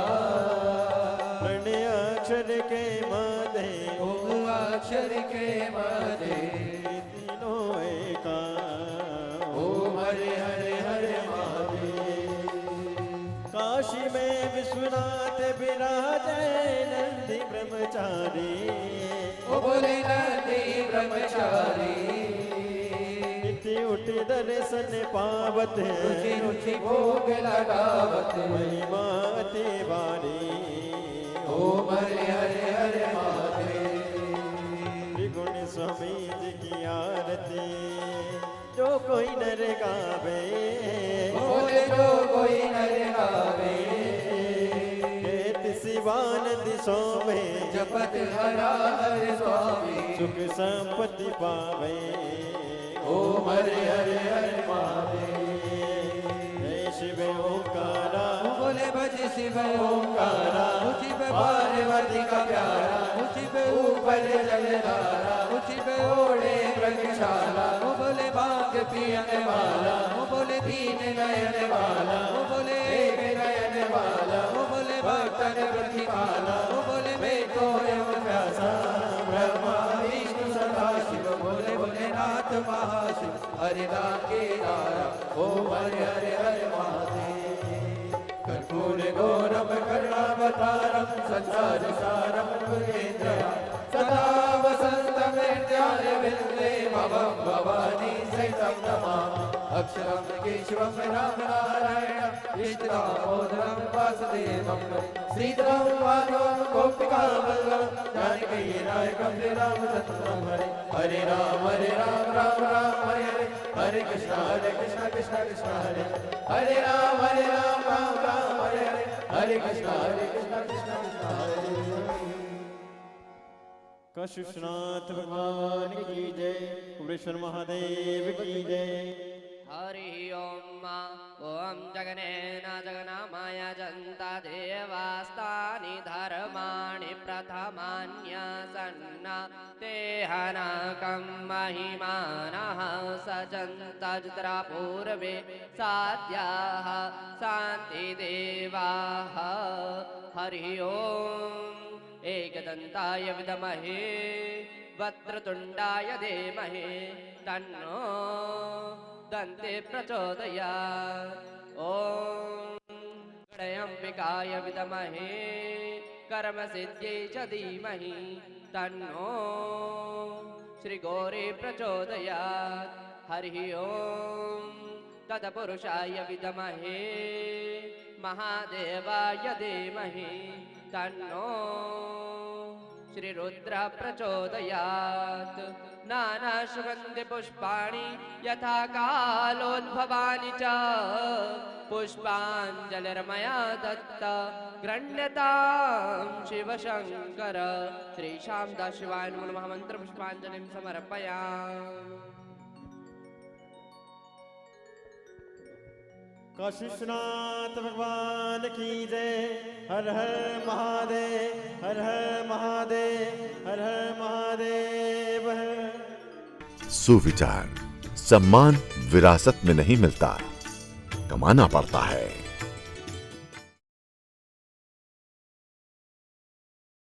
प्रणयाक्षर के मादे ओम अक्षर के मदे तीनों एका ओम हरे हरे हरे महादेव। काशी में विश्वनाथ विराजे नंदी ब्रह्मचारी ओ बोले नंदी ब्रह्मचारी। इति उठ दर्शन पावत रुचि रुचि भोग लगावत महिमा अति बारी ओम हरे हरे हरे महादेव। त्रिगुण स्वामी जी की आरती जो कोई नर गावे बोले जो कोई नर गावे केत शिवानंद सोमे जपत हरा हरे स्वामी सुख संपत्ति पावे ओम हरे हरे हरे महादेव। जय शिव ओंकारा बोले भज शिव ओंकारा। शिव पार्वती का प्यारा शिव ऊपर जलधारा शिव ओढ़े व्रतशाला। बोले भाग पियने वाला बोले दीन नयन वाला बोले एक नयन वाला बोले भक्तन प्रतिपाला बोले मैं तो प्यासा ब्रह्मा विष्णु सदा शिव बोले बोले नाथ महाशिव हरे राम के दारा ओम हरे हरे हरे महादेव। कर्पूर गौरव करुणावतारम संसार सारम भुजेन्द्रया सदा वसंतम हृदयारविंदे भवं भवानी सहितं नमामि। अक्षरं केशवं राम नारायणं इष्टदामोदरं वासुदेवं श्रीधरं माधवं गोपिकावल्लभं जानकी नायकं श्रीरामचन्द्रं हरे। हरे राम राम राम हरे हरे हरे कृष्ण कृष्ण कृष्ण हरे हरे राम राम राम हरे हरे हरे कृष्ण कृष्ण कृष्ण हरे। काशीनाथ भगवान की जय। कुबेश्वर महादेव की जय। हरि ओम ओम जगनेन जगन्माय जन्ता देवास्तानि धर्माणि प्रथमान्यसन्न तेहनकं महिमानः सजन्तजुत्रा पूर्वे साध्याः शान्तिदेवाः। हरि ओम एकदन्ताय विद्महे वक्रतुण्डाय धीमहि तन्नो दन्ते प्रचोदयात्। ॐ गणेऽम्बिकाय विद्महे कर्मसिद्ध्यै च धीमहि तन्नो श्रीगौरी प्रचोदयात्। हरिः ॐ तत्पुरुषाय विद्महे महादेवाय धीमहि तन्नो श्रीरुद्र प्रचोदयात्। नानासुगन्धिपुष्पाणि यथा कालोद्भवानि च पुष्पाञ्जलिर्मया दत्त गृह्यतां शिवशङ्कर। श्रीशां दाशिवाय नमो नमः मन्त्रपुष्पाञ्जलिं समर्पयामि। काशीनाथ भगवान की जय। हर हर महादेव हर हर महादेव हर हर महादेव। सुविचार सम्मान विरासत में नहीं मिलता, कमाना पड़ता है।